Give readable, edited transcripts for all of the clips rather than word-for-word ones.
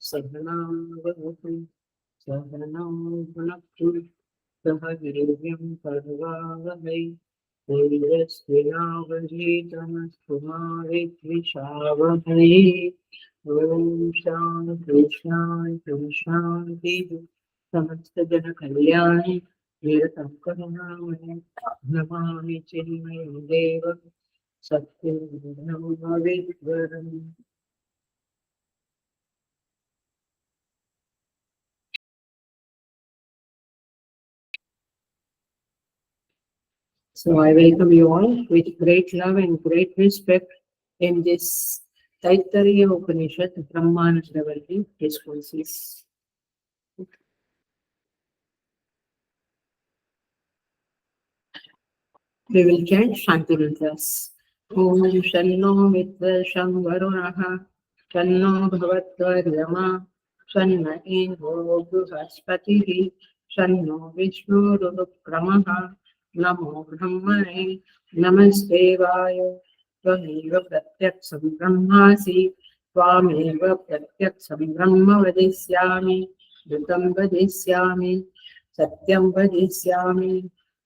सहनावतु सहनौ भुनक्तु सह वीर्यं कर्वावहै तेजस्विनावधीतमस्तु मा विद्विषावहै। ॐ शान्ति शान्ति शान्ति। समस्त जन कल्याणी निरतं करुणामय नमामि चिन्मयं देवं सत्यं ब्रह्मविद्वरम्। So I welcome you all with great love and great respect in this Taittiriya Upanishad, Brahmananda Valli discourses. We will chant Shanti Mantras. Om Shanno Mitvasham Varunaha Shanno Bhavatvaryama Shanna Indro Bruhaspatihi Shanno Vishnu Rukramaha Namo Brahmane Namaste Vaya Tvameva Pratyaksham Brahmasi Tvameva Pratyaksham Brahma Vadisyami Dhutam Vadisyami Satyam Vadisyami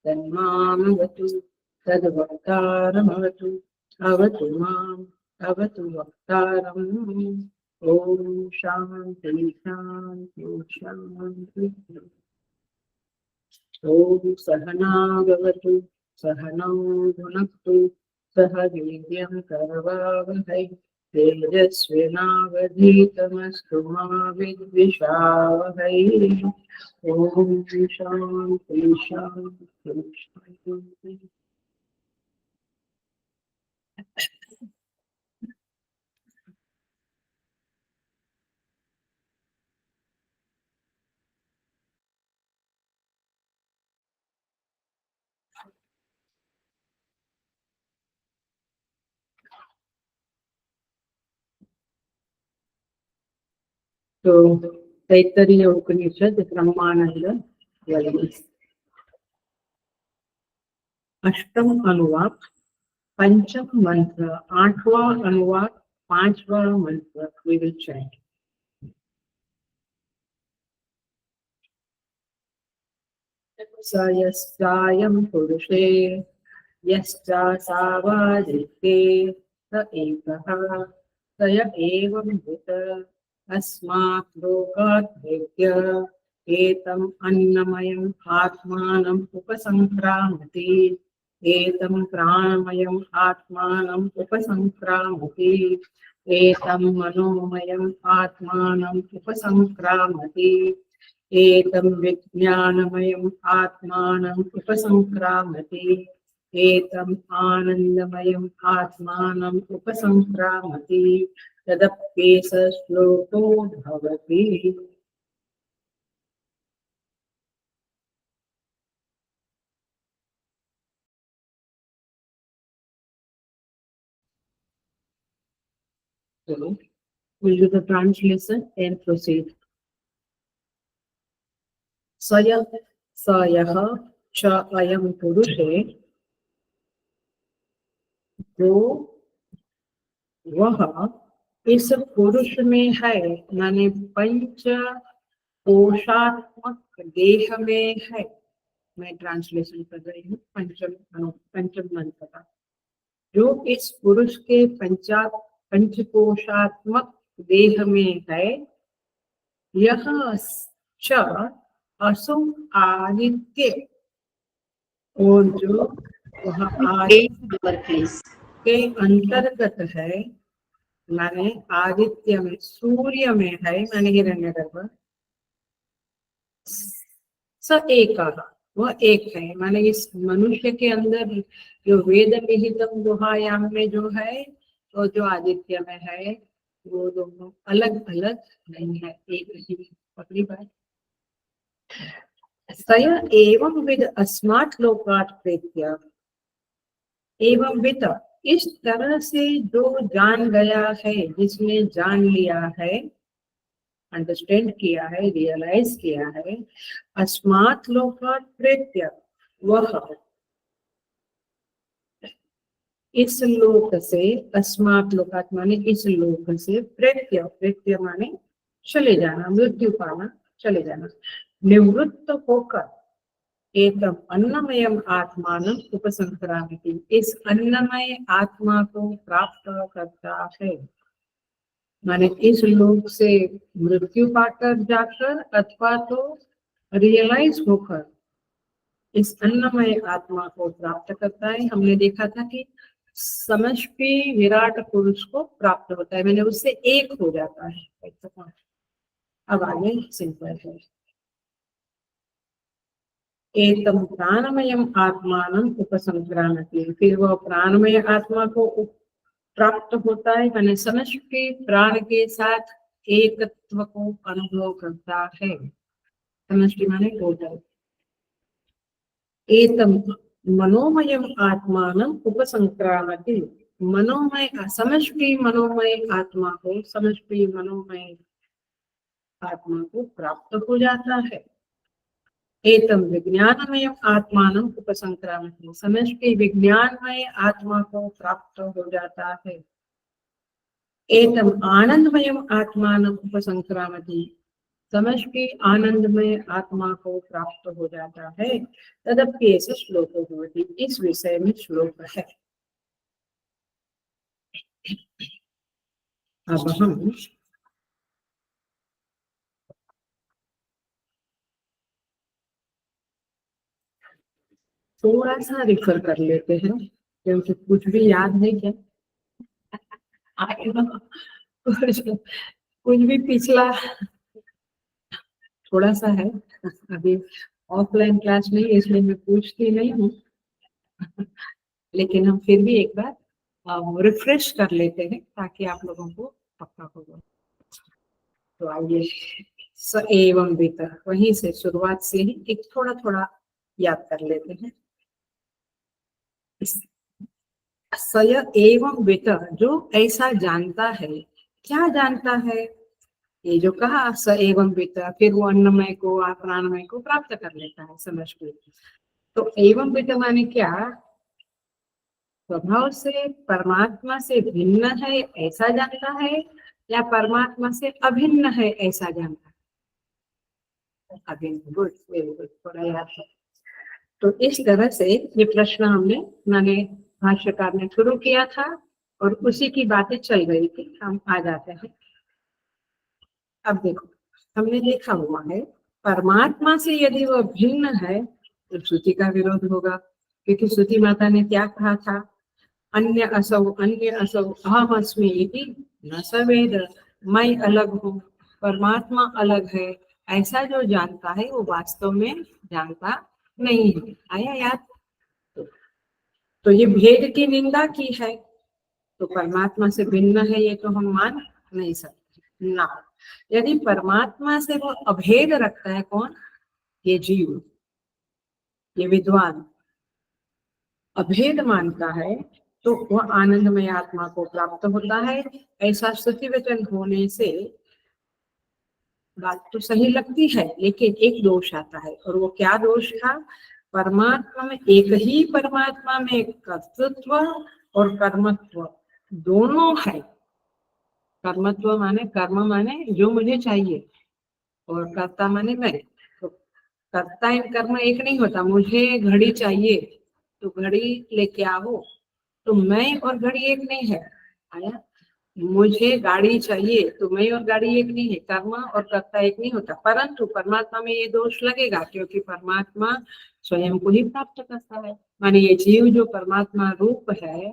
तन्मामवतु तद्वक्तारमवतु अवतु माम् अवतु वक्तारम्। ॐ शान्ति शान्ति शान्ति। ॐ सहनावतु सहनौ भुनक्तु सह वीर्यं करवावहै तेजस्विनावधीतमस्तु मा विद्विषावहै। ॐ शान्ति शान्ति शान्ति। तो तैत्तरीय उपनिषद ब्रह्मानंद वल्ली अष्टम अनुवाक पंचम मंत्र आठवां अनुवाक पांचवां मंत्र we will chant. स यस्यायं पुरुषे यश्चासावादित्ये स एकः स य एवं वित् अस्मात् लोकात् भेद्य एतम् अन्नमयम् आत्मानम् उपसंक्रामति एतं प्राणमयम् आत्मानम् उपसंक्रामति एतं मनोमयम् आत्मानम् उपसंक्रामति एतं विज्ञानमयम् आत्मानम् उपसंक्रामति एतम् आनन्दमयम् आत्मानम् उपसंक्रामति तदप्येष श्लोको भवति। So, we'll do the translation and proceed. सयः च अयं पुरुषे जो वह इस पुरुष में है माने पंच कोशात्मक देह में है। मैं ट्रांसलेशन कर रही हूँ पंचम मंत्र का। जो इस पुरुष के पंचकोशात्मक देह में है यह च असो आदित्य और जो वह आदित्य के अंतर्गत है माने आदित्य में सूर्य में है माने हिरण्यगर्भ स एक वह एक है माने इस मनुष्य के अंदर जो वेद विहितम गुहायाम में जो है तो जो आदित्य में है वो दोनों अलग अलग नहीं है, एक ही। पकड़ी बात। सय एवं विद अस्मात् लोकात् प्रेत्य, एवं विद इस तरह से जो जान गया है, जिसने जान लिया है, अंडरस्टैंड किया है, रियलाइज किया है, अस्मात् लोकात् प्रेत्य, वह इस लोक से, अस्मात् लोकात् माने इस लोक से, प्रेत्य, प्रेत्य माने चले जाना, मृत्यु पाना, चले जाना, निवृत्त होकर एकम अन्नमयम आत्मानं उपसंक्रामति, इस अन्नमय आत्मा को प्राप्त करता है। माने इस लोक से मृत्यु पाकर जाकर, अथवा तो रियलाइज होकर इस अन्नमय आत्मा को प्राप्त करता है। हमने देखा था कि समष्टि विराट पुरुष को प्राप्त होता है, मैंने उससे एक हो जाता है। अब आगे सिंपल है। एकम प्राणमयम आत्मानं उपसंक्रामति, फिर वह प्राणमय आत्मा को प्राप्त होता है, मैंने समष्टि प्राण के साथ एकत्व को अनुभव करता है। समष्टि माने टोटल। एतम मनोमयम आत्मानं उपसंक्रामति, मनोमय समष्टि मनोमय आत्मा को, समष्टि मनोमय आत्मा को प्राप्त हो जाता है। एतम विज्ञानमय आत्मानं उपसंक्रामति, समष्टि विज्ञानमय आत्मा को प्राप्त हो जाता है। एतम आनंदमय आत्मानं उपसंक्रामति, समष्टि आनंदमय आत्मा को प्राप्त हो जाता है। तदप्येष श्लोको भवति, इस विषय में श्लोक है। अब हम थोड़ा सा रिफर कर लेते हैं, क्योंकि कुछ भी याद नहीं क्या आगे ना, कुछ भी पिछला थोड़ा सा है। अभी ऑफलाइन क्लास नहीं, इसलिए मैं पूछती नहीं हूँ, लेकिन हम फिर भी एक बार रिफ्रेश कर लेते हैं ताकि आप लोगों को पक्का होगा। तो आइए, स एवं वित, वहीं से शुरुआत से ही एक थोड़ा थोड़ा याद कर लेते हैं। सय एवं वित, जो ऐसा जानता है, क्या जानता है? ये जो कहा स एवं वित, फिर वो अन्नमय को, प्राणमय को प्राप्त कर लेता है, समझ के। तो एवं वित माने क्या? स्वभाव से परमात्मा से भिन्न है ऐसा जानता है, या परमात्मा से अभिन्न है ऐसा जानता है? अभिन्न। गुड, वेरी गुड, थोड़ा याद है। तो इस तरह से ये प्रश्न हमने, मैंने भाष्यकार ने शुरू किया था और उसी की बातें चल रही थी। हम आ जाते हैं। अब देखो, हमने देखा हुआ है परमात्मा से यदि वह भिन्न है तो श्रुति का विरोध होगा, क्योंकि श्रुति माता ने क्या कहा था? अन्य असौ अहम अस्मि इति न सवेद, मैं अलग हूँ, परमात्मा अलग है, ऐसा जो जानता है वो वास्तव में जानता नहीं है। आया याद? तो ये भेद की निंदा की है, तो परमात्मा से भिन्न है ये तो हम मान नहीं सकते ना। यदि परमात्मा से वो अभेद रखता है, कौन? ये जीव, ये विद्वान अभेद मानता है, तो वह आनंदमय आत्मा को प्राप्त होता है। ऐसा श्रुति वचन होने से बात तो सही लगती है, लेकिन एक दोष आता है, और वो क्या दोष था? परमात्मा में, एक ही परमात्मा में कर्तृत्व और कर्मत्व दोनों है। कर्मत्व माने, कर्म माने जो मुझे चाहिए, और कर्ता माने मैं। तो कर्ता एंड कर्म एक नहीं होता। मुझे घड़ी चाहिए तो घड़ी लेके आओ, तो मैं और घड़ी एक नहीं है। आया? मुझे गाड़ी चाहिए तो मैं और गाड़ी एक नहीं है। कर्म और कर्ता एक नहीं होता। परंतु परमात्मा में ये दोष लगेगा, क्योंकि परमात्मा स्वयं को ही प्राप्त करता है। माने ये जीव जो परमात्मा रूप है,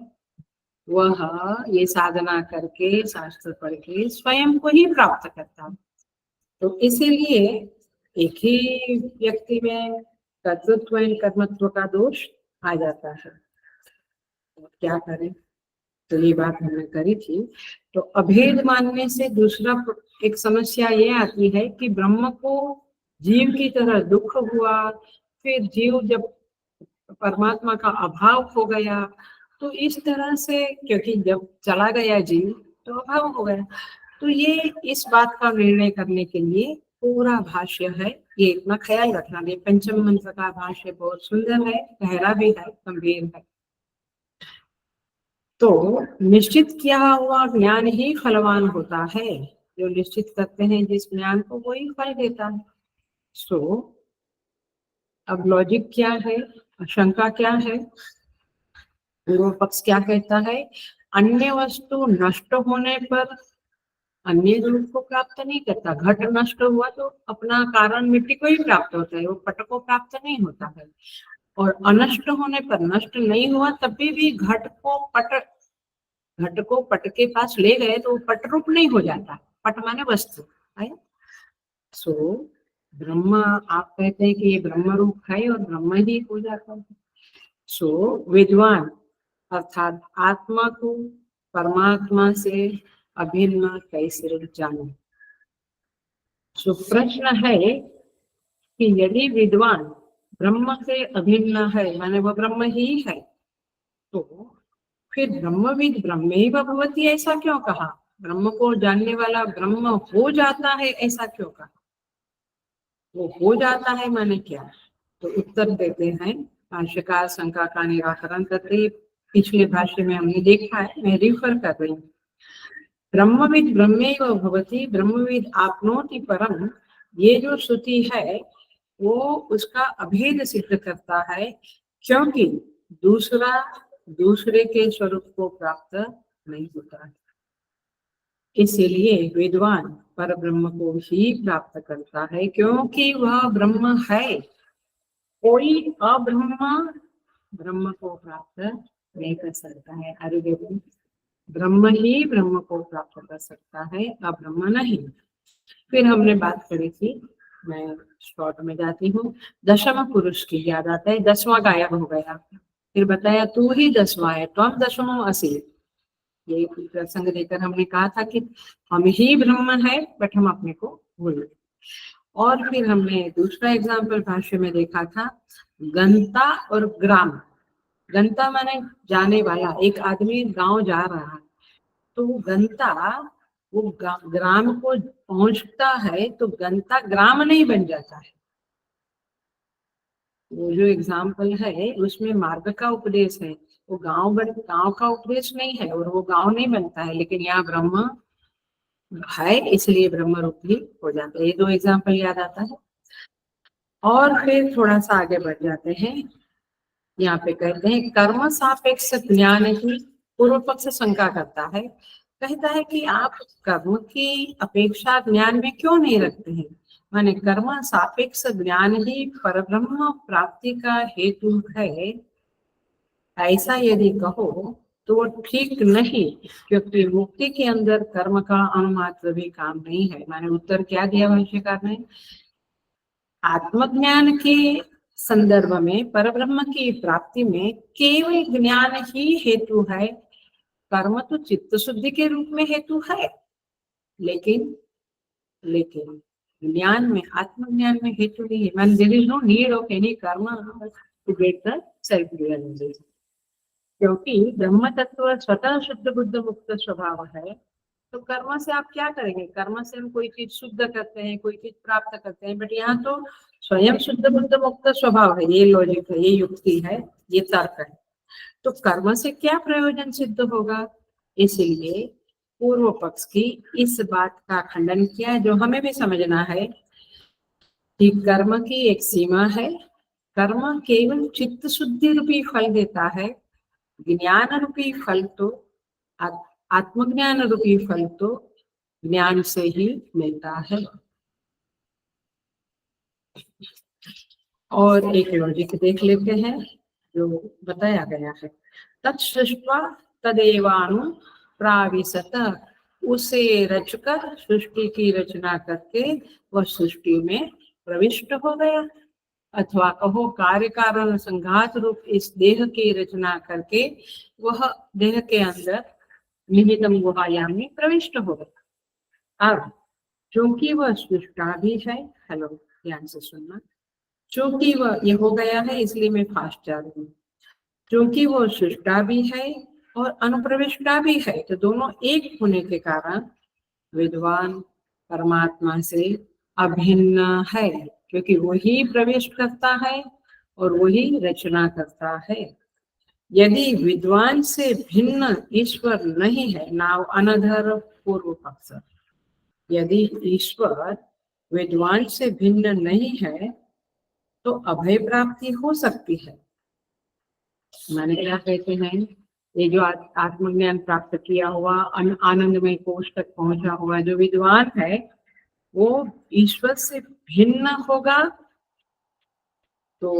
वह ये साधना करके, शास्त्र पढ़ के स्वयं को ही प्राप्त करता है। तो इसीलिए एक ही व्यक्ति में कर्तृत्व एवं कर्मत्व का दोष आ जाता है। क्या करें? तो ये बात हमने करी थी। तो अभेद मानने से दूसरा एक समस्या ये आती है कि ब्रह्म को जीव की तरह दुख हुआ, फिर जीव जब परमात्मा का अभाव हो गया, तो इस तरह से, क्योंकि जब चला गया जीव तो अभाव हो गया, तो ये इस बात का निर्णय करने के लिए पूरा भाष्य है। ये इतना ख्याल रखना, ये पंचम मंत्र का भाष्य बहुत सुंदर है, गहरा भी है, गंभीर है। तो निश्चित किया हुआ ज्ञान ही फलवान होता है। जो निश्चित करते हैं जिस ज्ञान को, वही फल देता है। सो अब लॉजिक क्या है, शंका क्या है? पूर्व पक्ष क्या कहता है? अन्य वस्तु नष्ट होने पर अन्य रूप को प्राप्त नहीं करता। घट नष्ट हुआ तो अपना कारण मिट्टी को ही प्राप्त होता है, वो पट को प्राप्त नहीं होता है। और अनष्ट होने पर, नष्ट नहीं हुआ तभी भी घट को पट के पास ले गए तो पट रूप नहीं हो जाता। पट माने वस्तु है। सो ब्रह्म, आप कहते हैं कि ये ब्रह्म रूप है और ब्रह्म ही हो जाता है। सो विद्वान अर्थात आत्मा को परमात्मा से अभिन्न कैसे जाने? सो प्रश्न है कि यदि विद्वान ब्रह्म से अभिन्न है, माने वो ब्रह्म ही है, तो फिर ब्रह्मविद ब्रह्मैव भवति ऐसा क्यों कहा? ब्रह्म को जानने वाला ब्रह्म हो जाता है ऐसा क्यों कहा? वो हो जाता है माने क्या? तो उत्तर देते हैं भाष्यकार शंका का निराकरण करते। पिछले भाष्य में हमने देखा है, मैं रिफर कर रही हूँ। ब्रह्मविद ब्रह्मैव भवति, ब्रह्मविद आपनोति परम, ये जो श्रुति है वो उसका अभेद सिद्ध करता है, क्योंकि दूसरा दूसरे के स्वरूप को प्राप्त नहीं होता है। इसलिए विद्वान पर ब्रह्म को ही प्राप्त करता है, क्योंकि वह ब्रह्म है। कोई अब्रह्म ब्रह्म को प्राप्त नहीं कर सकता है। आगे ब्रह्म ही ब्रह्म को प्राप्त कर सकता है, अब्रह्म नहीं। फिर हमने बात करी थी, मैं शॉर्ट में जाती हूँ, दशम पुरुष की याद आता है। 10वां गायब हो गया, फिर बताया तू ही 10वां है, त्वम दशमो असि। ये प्रसंग देकर हमने कहा था कि हम ही ब्रह्म है, बट हम अपने को भूल गए। और फिर हमने दूसरा एग्जाम्पल भाष्य में देखा था, गंता और ग्राम। गंता माने जाने वाला, एक आदमी गांव जा रहा है तो गंता वो ग्राम को पहुंचता है, तो गंता ग्राम नहीं बन जाता है। वो जो एग्जाम्पल है उसमें मार्ग का उपदेश है, वो गांव का उपदेश नहीं है और वो गांव नहीं बनता है। लेकिन यहाँ ब्रह्म है इसलिए ब्रह्म रूप भी हो जाता है। ये 2 एग्जाम्पल याद आता है। और फिर थोड़ा सा आगे बढ़ जाते हैं। यहाँ पे कहते हैं कर्म सापेक्ष ज्ञान ही, पूर्व पक्ष शंका करता है, कहता है कि आप कर्म की अपेक्षा ज्ञान में क्यों नहीं रखते हैं? माने कर्म सापेक्ष ज्ञान ही परब्रह्म प्राप्ति का हेतु है, ऐसा यदि कहो तो वो ठीक नहीं, क्योंकि मुक्ति के अंदर कर्म का अणुमात्र भी काम नहीं है। माने उत्तर क्या दिया भाष्यकार ने? आत्मज्ञान के संदर्भ में परब्रह्म की प्राप्ति में केवल ज्ञान ही हेतु है। कर्म तो चित्त शुद्धि के रूप में हेतु है, लेकिन ज्ञान में, आत्मज्ञान में हेतु नहीं है। Man, there is no need of any karma to get the self realization, क्योंकि ब्रह्म तत्व स्वतः शुद्ध बुद्ध मुक्त स्वभाव है। तो कर्म से आप क्या करेंगे? कर्म से हम कोई चीज शुद्ध करते हैं, कोई चीज प्राप्त करते हैं, बट यहाँ तो स्वयं शुद्ध बुद्ध मुक्त स्वभाव है। ये लॉजिक है, ये युक्ति है, ये तर्क है। तो कर्म से क्या प्रयोजन सिद्ध होगा? इसलिए पूर्व पक्ष की इस बात का खंडन किया, जो हमें भी समझना है कि कर्म की एक सीमा है। कर्म केवल चित्त शुद्धि रूपी फल देता है, ज्ञान रूपी फल तो, आत्मज्ञान रूपी फल तो ज्ञान से ही मिलता है। और एक लॉजिक देख लेते हैं जो बताया गया है, तत्सृष्ट्वा तदेवानु प्राविशत, उसे रचकर, सृष्टि की रचना करके वह सृष्टि में प्रविष्ट हो गया। अथवा कहो कार्य कारण संघात रूप इस देह की रचना करके वह देह के अंदर निहितम गुहायाम में प्रविष्ट हो गया। अब चूंकि वह सृष्टा भी है, हेलो ध्यान से सुनना, चूंकि वह ये हो गया है इसलिए मैं फास्ट जा रही हूँ, क्योंकि वो सृष्टा भी है और अनुप्रविष्टा भी है, तो दोनों एक होने के कारण विद्वान परमात्मा से अभिन्न है, क्योंकि वही प्रवेश करता है और वही रचना करता है। यदि विद्वान से भिन्न ईश्वर नहीं है, नाव अनधर पूर्व पक्ष, यदि ईश्वर विद्वान से भिन्न नहीं है तो अभय प्राप्ति हो सकती है। माने क्या कहते हैं, ये जो आत्मज्ञान प्राप्त किया हुआ आनंदमय कोष तक पहुंचा हुआ जो विद्वान है वो ईश्वर से भिन्न होगा तो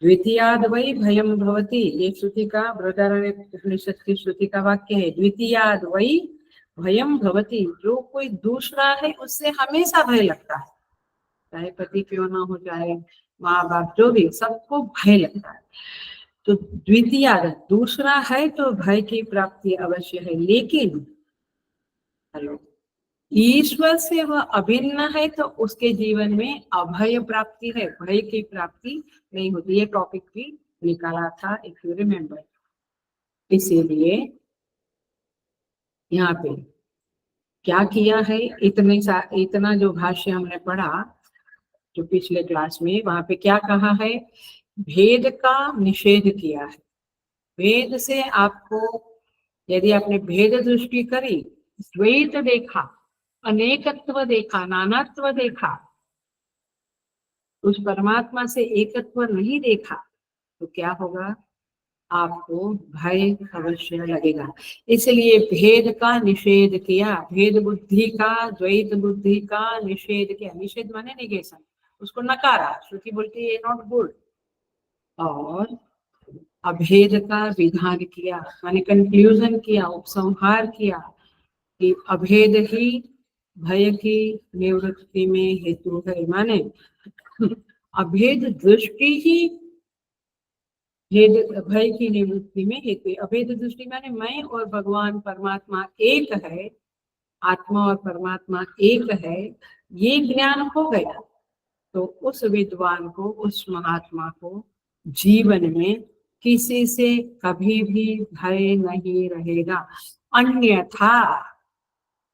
द्वितीयाद वही भयम भवति, ये श्रुति का बृहदारण्य उपनिषद की श्रुति का वाक्य है। द्वितीयाद वही भयम भवति, जो कोई दूसरा है उससे हमेशा भय लगता है, चाहे पति क्यों ना हो, चाहे माँ बाप, जो भी, सबको भय लगता है। तो द्वितीय दूसरा है तो भय की प्राप्ति अवश्य है, लेकिन हेलो ईश्वर से वह अभिन्न है तो उसके जीवन में अभय प्राप्ति है, भय की प्राप्ति नहीं होती। ये टॉपिक भी निकाला था, इफ यू रिमेम्बर। इसीलिए यहाँ पे क्या किया है, इतना जो भाष्य हमने पढ़ा जो पिछले क्लास में, वहां पे क्या कहा है, भेद का निषेध किया है। भेद से आपको, यदि आपने भेद दृष्टि करी, द्वैत देखा, अनेकत्व देखा, नानात्व देखा, उस परमात्मा से एकत्व नहीं देखा, तो क्या होगा, आपको भय अवश्य लगेगा। इसलिए भेद का निषेध किया, भेद बुद्धि का, द्वैत बुद्धि का निषेध किया। निषेध माने निगेशन, उसको नकारा, श्रुति बोलती है नॉट गुड। और अभेद का विधान किया, माने कंक्लूजन किया, उपसंहार किया कि अभेद ही भय की निवृत्ति में हेतु है। माने अभेद दृष्टि ही भेद भय की निवृत्ति में हेतु है। अभेद दृष्टि माने मैं और भगवान परमात्मा एक है, आत्मा और परमात्मा एक है, ये ज्ञान हो गया तो उस विद्वान को, उस महात्मा को जीवन में किसी से कभी भी भय नहीं रहेगा। अन्यथा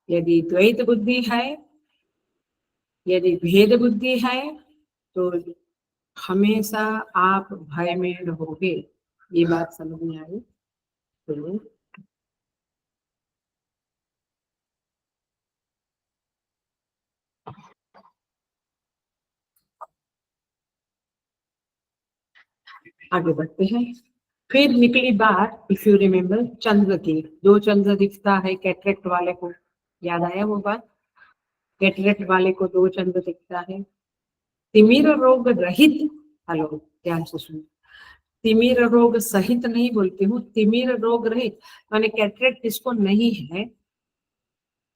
यदि द्वैत बुद्धि है, यदि भेद बुद्धि है, तो हमेशा आप भय में रहोगे। ये बात समझ में आई? तो आगे बढ़ते हैं। फिर निकली बात, इफ यू रिमेम्बर, चंद्र की। दो चंद्र दिखता है कैटरेक्ट वाले को, याद आया वो बात? कैटरेक्ट वाले को दो चंद्र दिखता है। तिमिर रोग रहित, हेलो ध्यान से सुनो, तिमिर रोग सहित नहीं बोलती हूँ, तिमिर रोग रहित, माने कैटरेक्ट जिसको नहीं है,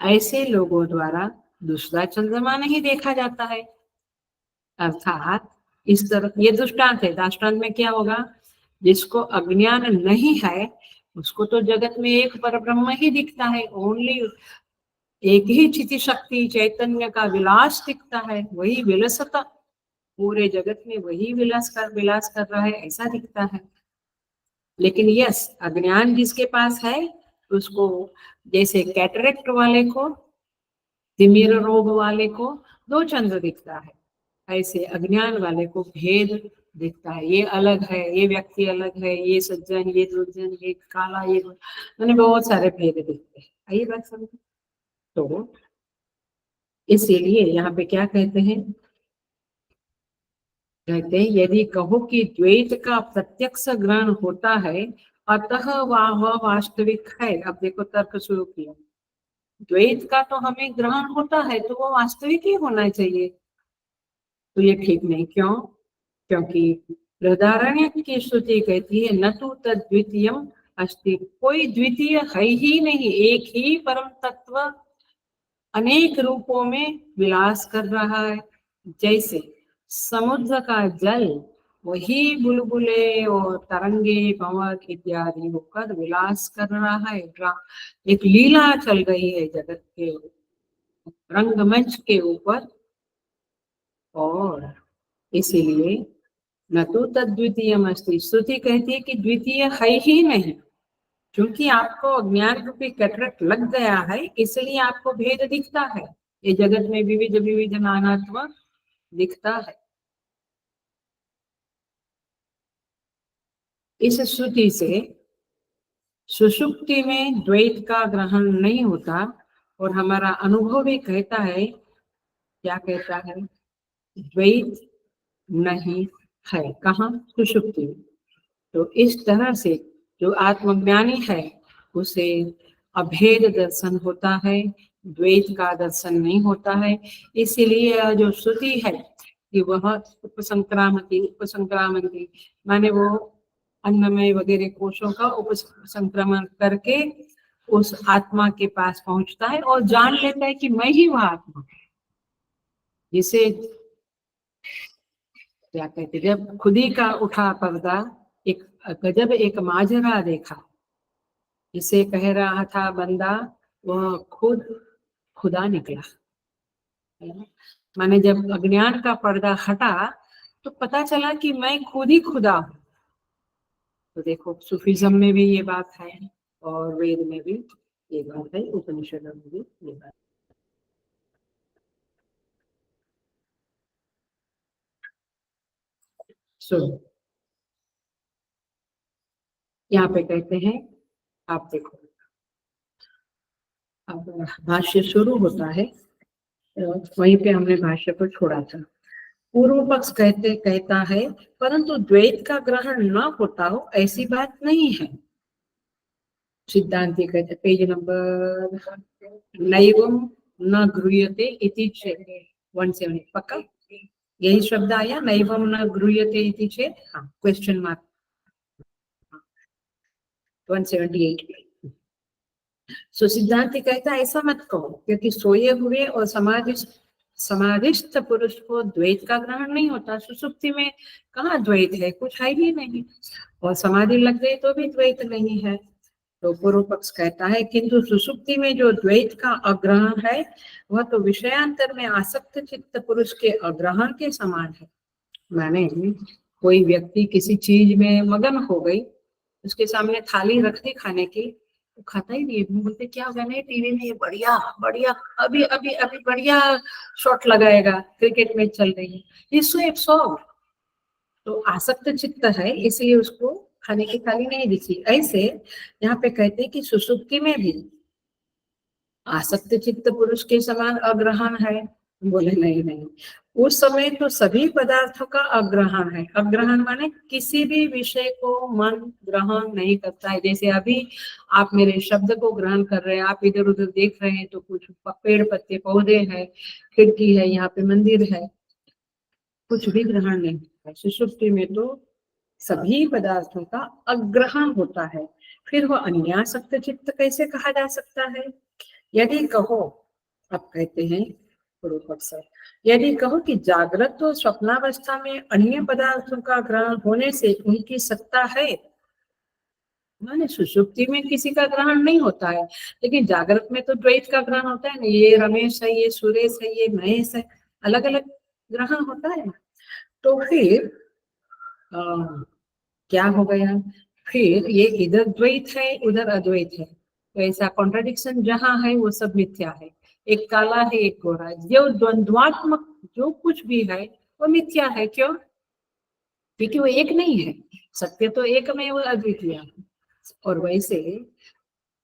ऐसे लोगों द्वारा दूसरा चंद्रमा नहीं देखा जाता है। अर्थात इस तरह, ये दृष्टांत है, दृष्टांत में क्या होगा, जिसको अज्ञान नहीं है उसको तो जगत में एक परब्रह्म ही दिखता है, ओनली एक ही चिति शक्ति चैतन्य का विलास दिखता है, वही विलसता, पूरे जगत में वही विलास कर रहा है, ऐसा दिखता है। लेकिन यस, अज्ञान जिसके पास है उसको, जैसे कैटरेक्ट वाले को, तिमिर रोग वाले को दो चंद्र दिखता है, ऐसे अज्ञान वाले को भेद दिखता है। ये अलग है, ये व्यक्ति अलग है, ये सज्जन, ये दुर्जन, ये काला, ये मैंने बहुत सारे भेद दिखते हैं। आइए बात समझो। तो इसीलिए यहाँ पे क्या कहते हैं, यदि कहो कि द्वैत का प्रत्यक्ष ग्रहण होता है अतः वह वास्तविक है। अब देखो तर्क शुरू किया, द्वैत का तो हमें ग्रहण होता है तो वो वास्तविक ही होना चाहिए, तो ये ठीक नहीं। क्यों? क्योंकि बृहदारण्य की श्रुति कहती है न तो तद्वितीयम अस्ति, कोई द्वितीय है ही नहीं, एक ही परम तत्व अनेक रूपों में विलास कर रहा है। जैसे समुद्र का जल वही बुलबुले और तरंगे पवन इत्यादि होकर विलास कर रहा है। एक लीला चल गई है जगत के रंगमंच के ऊपर। और इसीलिए न तो तद्वितीय अस्ति, श्रुति कहती है कि द्वितीय है ही नहीं, क्योंकि आपको अज्ञान रूपी कैटरेक्ट लग गया है, इसलिए आपको भेद दिखता है। ये जगत में विविध विविध नानात्व दिखता है। इस श्रुति से सुषुप्ति में द्वैत का ग्रहण नहीं होता, और हमारा अनुभव भी कहता है, क्या कहता है, द्वैत नहीं है। कहाँ? सुषुप्ति में। तो इस तरह से जो आत्मज्ञानी है उसे अभेद दर्शन होता है, द्वैत का दर्शन नहीं होता है। इसीलिए जो श्रुति है कि वह उपसंक्रामती माने वो अन्नमय वगैरह कोशों का उपसंक्रमण करके उस आत्मा के पास पहुंचता है और जान लेता है कि मैं ही वह आत्मा। जिसे क्या कहते, जब खुदी का उठा पर्दा, एक गजब एक माजरा देखा। जिसे कह रहा था बंदा, वह खुद खुदा निकला। माने जब अज्ञान का पर्दा हटा तो पता चला कि मैं खुद ही खुदा हूँ। तो देखो, सूफिज्म में भी ये बात है और वेद में भी ये बात है, उपनिषदों में भी ये बात। सुनो, यहाँ पे कहते हैं, आप देखो, अब भाष्य शुरू होता है, वहीं पे हमने भाष्य को छोड़ा था। पूर्व पक्ष कहता है परंतु द्वैत का ग्रहण न होता हो ऐसी बात नहीं है। सिद्धांति कहते, पेज नंबर नैवम न गृह्यते इति चेत् 170 पक्का यही शब्द आया, नैवम न गृह्यते इति चेत्। हाँ, क्वेश्चन मार्क 178। सो सिद्धांति कहता है ऐसा मत कहो, क्योंकि सोए हुए और समाधिस्थ पुरुष को द्वैत का ग्रहण नहीं होता। सुसुप्ति में कहाँ द्वैत है, कुछ है ही नहीं, और समाधि लग गई तो भी द्वैत नहीं है। तो पूर्व पक्ष कहता है किंतु सुसुप्ति में जो द्वैत का अग्रहण है वह तो विषयांतर में आसक्त चित्त पुरुष के अग्रहण के समान है। माने कोई व्यक्ति किसी चीज में मगन हो गई, उसके सामने थाली रख दी खाने की, वो खाता ही नहीं। बोलते क्या होगा, नहीं टीवी में ये बढ़िया बढ़िया अभी अभी अभी बढ़िया शॉट लगाएगा, क्रिकेट मैच चल रही है, ये सो एब्सॉर्ब। तो आसक्त चित्त है, इसलिए उसको खाने की थाली नहीं दिखी। ऐसे यहाँ पे कहते हैं कि सुसुप्ति में भी आसक्त चित्त पुरुष के समान अग्रहण है। बोले नहीं नहीं, उस समय तो सभी पदार्थों का अग्रहण है। अग्रहण माने किसी भी विषय को मन ग्रहण नहीं करता है। जैसे अभी आप मेरे शब्द को ग्रहण कर रहे हैं, आप इधर उधर देख रहे हैं तो कुछ पेड़ पत्ते पौधे हैं, खिड़की है, यहाँ पे मंदिर है, कुछ भी ग्रहण नहीं है। सुषुप्ति में तो सभी पदार्थों का अग्रहण होता है। फिर वो अन्यासक्त चित्त कैसे कहा जा सकता है? यदि कहो, अब कहते हैं पूर्व पक्ष, यदि कहो कि जागृत और स्वप्नावस्था में अन्य पदार्थों का ग्रहण होने से उनकी सत्ता है, माने सुषुप्ति में किसी का ग्रहण नहीं होता है, लेकिन जागृत में तो द्वैत का ग्रहण होता है ना। ये रमेश है, ये सुरेश है, ये महेश है, अलग अलग ग्रहण होता है। तो फिर क्या हो गया, फिर ये इधर द्वैत है उधर अद्वैत है, तो ऐसा कॉन्ट्रडिक्शन जहां है वो सब मिथ्या है। एक काला है एक गोरा है, जो द्वंद्वात्मक जो कुछ भी है वो मिथ्या है। क्यों? क्योंकि वो एक नहीं है। सत्य तो एक में वो अद्वितीय है। और वैसे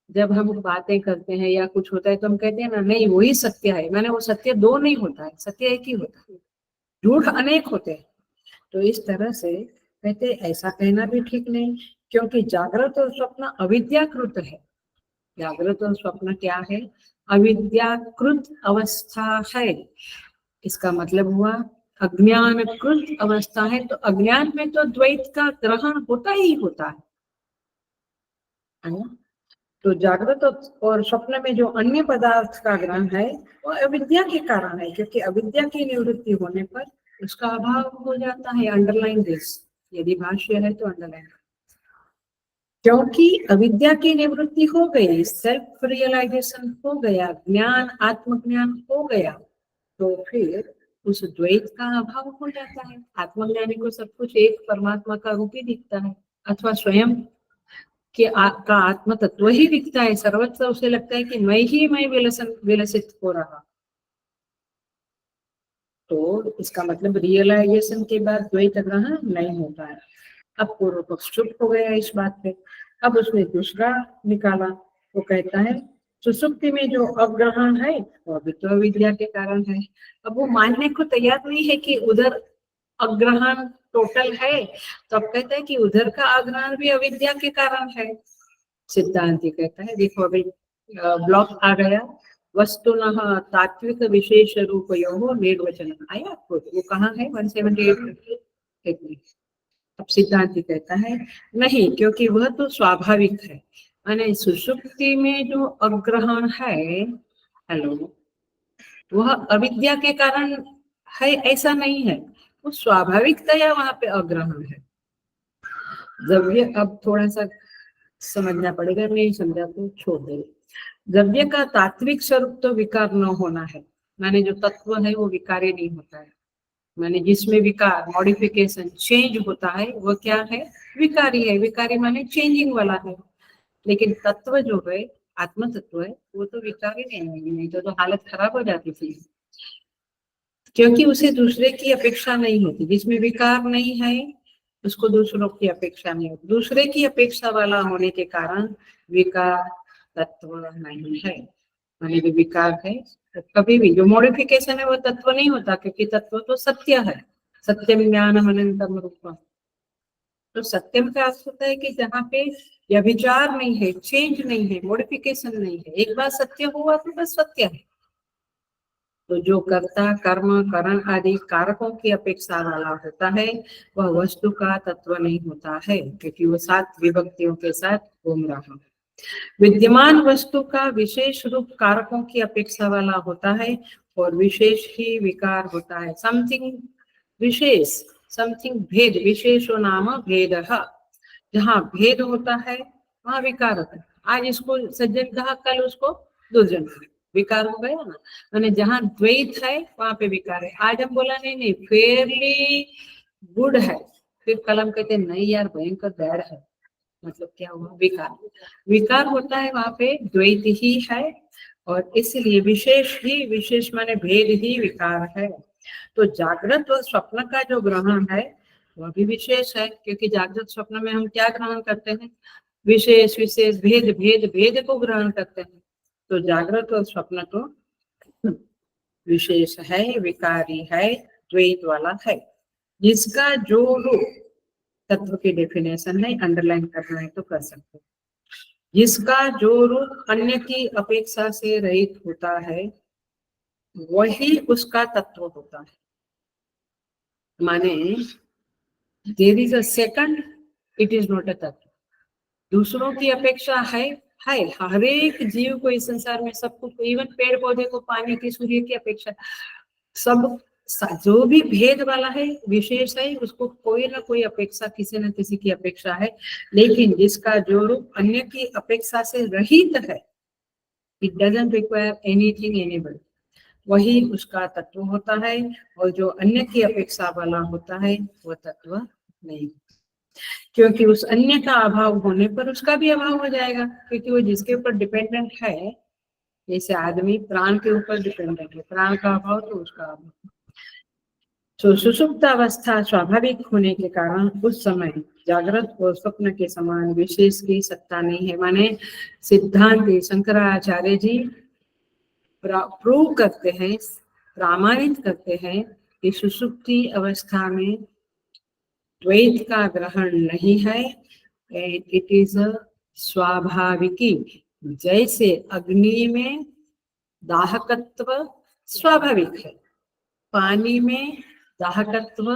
जब हम बातें करते हैं या कुछ होता है तो हम कहते हैं ना, नहीं वही सत्य है, मैंने वो सत्य दो नहीं होता है, सत्य एक ही होता है, झूठ अनेक होते हैं। तो इस तरह से कहते ऐसा कहना भी ठीक नहीं, क्योंकि जागृत और स्वप्न अविद्याकृत है। जागृत और स्वप्न क्या है? अविद्याकृत अवस्था है। इसका मतलब हुआ अज्ञानकृत अवस्था है, तो अज्ञान में तो द्वैत का ग्रहण होता ही होता है ना? तो जागृत और स्वप्न में जो अन्य पदार्थ का ग्रहण है वो अविद्या के कारण है, क्योंकि अविद्या की निवृत्ति होने पर उसका अभाव हो जाता है। अंडरलाइन दिस, यदि भाष्य है तो अंडरलाइन। क्योंकि अविद्या की निवृत्ति हो गई, सेल्फ रियलाइजेशन हो गया, ज्ञान आत्मज्ञान हो गया, तो फिर उस द्वैत का अभाव हो जाता है। आत्मज्ञानी को सब कुछ एक परमात्मा का रूप ही दिखता है, अथवा स्वयं के का आत्म तत्व ही दिखता है। सर्वत्र उसे लगता है कि मैं विलसित हो रहा। तो इसका मतलब रियलाइजेशन के बाद द्वैत ग्रहण नहीं होता है। अब पूर्व पक्ष चुप हो गया इस बात पे। अब उसने दूसरा निकाला, वो कहता है सुसुप्ति में जो अग्रहण है वो अभी तो अविद्या के कारण है। अब वो मानने को तैयार नहीं है कि उधर अग्रहण टोटल है, तो अब कहता है कि उधर का अग्रहण भी अविद्या के कारण है। सिद्धांति कहता है देखो अभी ब्लॉक आ गया, वस्तुनः तात्विक विशेष रूपयोः निर्वचन आया आपको, वो कहाँ है 178। अब सिद्धांति कहता है नहीं, क्योंकि वह तो स्वाभाविक है। माने सुषुप्ति में जो अग्रहण है, हेलो, वह अविद्या के कारण है ऐसा नहीं है, वो स्वाभाविकतया वहां पे अग्रहण है। द्रव्य, अब थोड़ा सा समझना पड़ेगा, नहीं समझा तो छोड़ दे। द्रव्य का तात्विक स्वरूप तो विकार न होना है, माने जो तत्व है वो विकारी नहीं होता है। माने जिसमें विकार मॉडिफिकेशन चेंज होता है वो क्या है, विकारी है। विकारी माने चेंजिंग वाला है। लेकिन तत्व जो है, आत्म तत्व है, वो तो विकारी नहीं तो हालत खराब हो जाती थी, क्योंकि उसे दूसरे की अपेक्षा नहीं होती। जिसमें विकार नहीं है उसको दूसरों की अपेक्षा नहीं होती। दूसरे की अपेक्षा वाला होने के कारण विकार तत्व नहीं है। माने जो विकार है तो कभी भी जो मॉडिफिकेशन है वो तत्व नहीं होता, क्योंकि तत्व तो सत्य है। सत्यम ज्ञानम अनंतम रूपम। तो सत्यम का अर्थ होता है कि जहाँ पे व्यभिचार नहीं है, चेंज नहीं है, मॉडिफिकेशन नहीं है। एक बार सत्य हुआ तो बस सत्य है। तो जो कर्ता कर्म करण आदि कारकों की अपेक्षा वाला होता है वह वस्तु का तत्व नहीं होता है, क्योंकि वो 7 विभक्तियों के साथ घूम रहा है। विद्यमान वस्तु का विशेष रूप कारकों की अपेक्षा वाला होता है और विशेष ही विकार होता है। समथिंग विशेष, समथिंग भेद, विशेषो नाम भेद। जहाँ भेद होता है वहाँ विकार होता है। आज इसको सज्जन कहा, कल उसको दुर्जन कहा, विकार हो गया ना। मैंने जहाँ द्वैत है वहां पे विकार है। आज हम बोला नहीं फेयरली गुड है, फिर कल हम कहते नहीं यार भयंकर बैड है, मतलब क्या हुआ, विकार। विकार होता है वहां पे द्वैत ही है, और इसलिए विशेष ही, विशेष माने भेद ही विकार है। तो जागृत और स्वप्न का जो ग्रहण है वह भी विशेष है, क्योंकि जागृत स्वप्न में हम क्या ग्रहण करते हैं, विशेष विशेष भेद भेद भेद को ग्रहण करते हैं। तो जागृत और स्वप्न तो विशेष है, विकारी है, द्वैत वाला है। जिसका जो रूप, तत्व की डेफिनेशन है, अंडरलाइन करना है तो कर सकते हैं। जिसका जो रूप अन्य की अपेक्षा से रहित होता है वही उसका तत्व होता है। माने there is a second, it is not a तत्व। दूसरों की अपेक्षा है हर एक जीव को इस संसार में, सब कुछ, इवन पेड़ पौधे को पानी की, सूर्य की अपेक्षा, सब जो भी भेद वाला है, विशेष है, उसको कोई ना कोई अपेक्षा, किसी न किसी की अपेक्षा है। लेकिन जिसका जो रूप अन्य की अपेक्षा से रहित है, it doesn't require anything anybody, वही उसका तत्व होता है। और जो अन्य की अपेक्षा वाला होता है वो तत्व नहीं, क्योंकि उस अन्य का अभाव होने पर उसका भी अभाव हो जाएगा, क्योंकि वो जिसके ऊपर डिपेंडेंट है, जैसे आदमी प्राण के ऊपर डिपेंडेंट है, प्राण का अभाव तो उसका अभाव। तो सुषुप्त अवस्था स्वाभाविक होने के कारण उस समय जागृत और स्वप्न के समान विशेष की सत्ता नहीं है। माने सिद्धांत शंकराचार्य जी प्रूव करते हैं, प्रमाणित करते हैं कि सुषुप्ति अवस्था में द्वैत का ग्रहण नहीं है, इट इज स्वाभाविकी। जैसे अग्नि में दाहकत्व स्वाभाविक है, पानी में दाहकत्व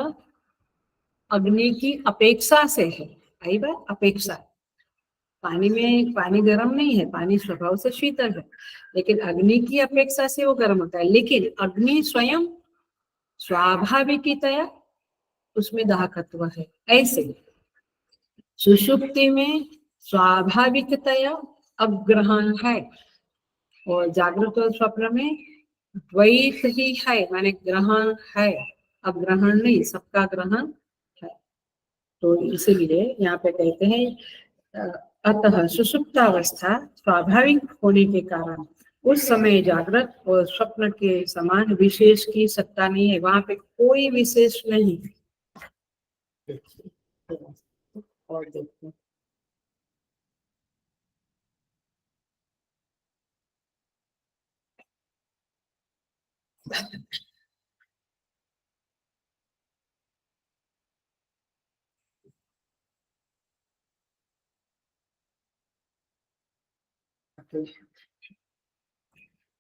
अग्नि की अपेक्षा से है। आई बात, अपेक्षा। पानी में, पानी गर्म नहीं है, पानी स्वभाव से शीतल है, लेकिन अग्नि की अपेक्षा से वो गर्म होता है। लेकिन अग्नि स्वयं स्वाभाविकतया उसमें दाहकत्व है। ऐसे सुषुप्ति में स्वाभाविकतया अग्रहण है और जागृत और स्वप्न में द्वैत ही है, माने ग्रहण है, अग्रहण नहीं, सबका ग्रहण है। तो इसीलिए यहाँ पे कहते हैं अतः सुषुप्तावस्था स्वाभाविक होने के कारण उस समय जागृत और स्वप्न के समान विशेष की सत्ता नहीं है, वहां पे कोई विशेष नहीं। और देखते हैं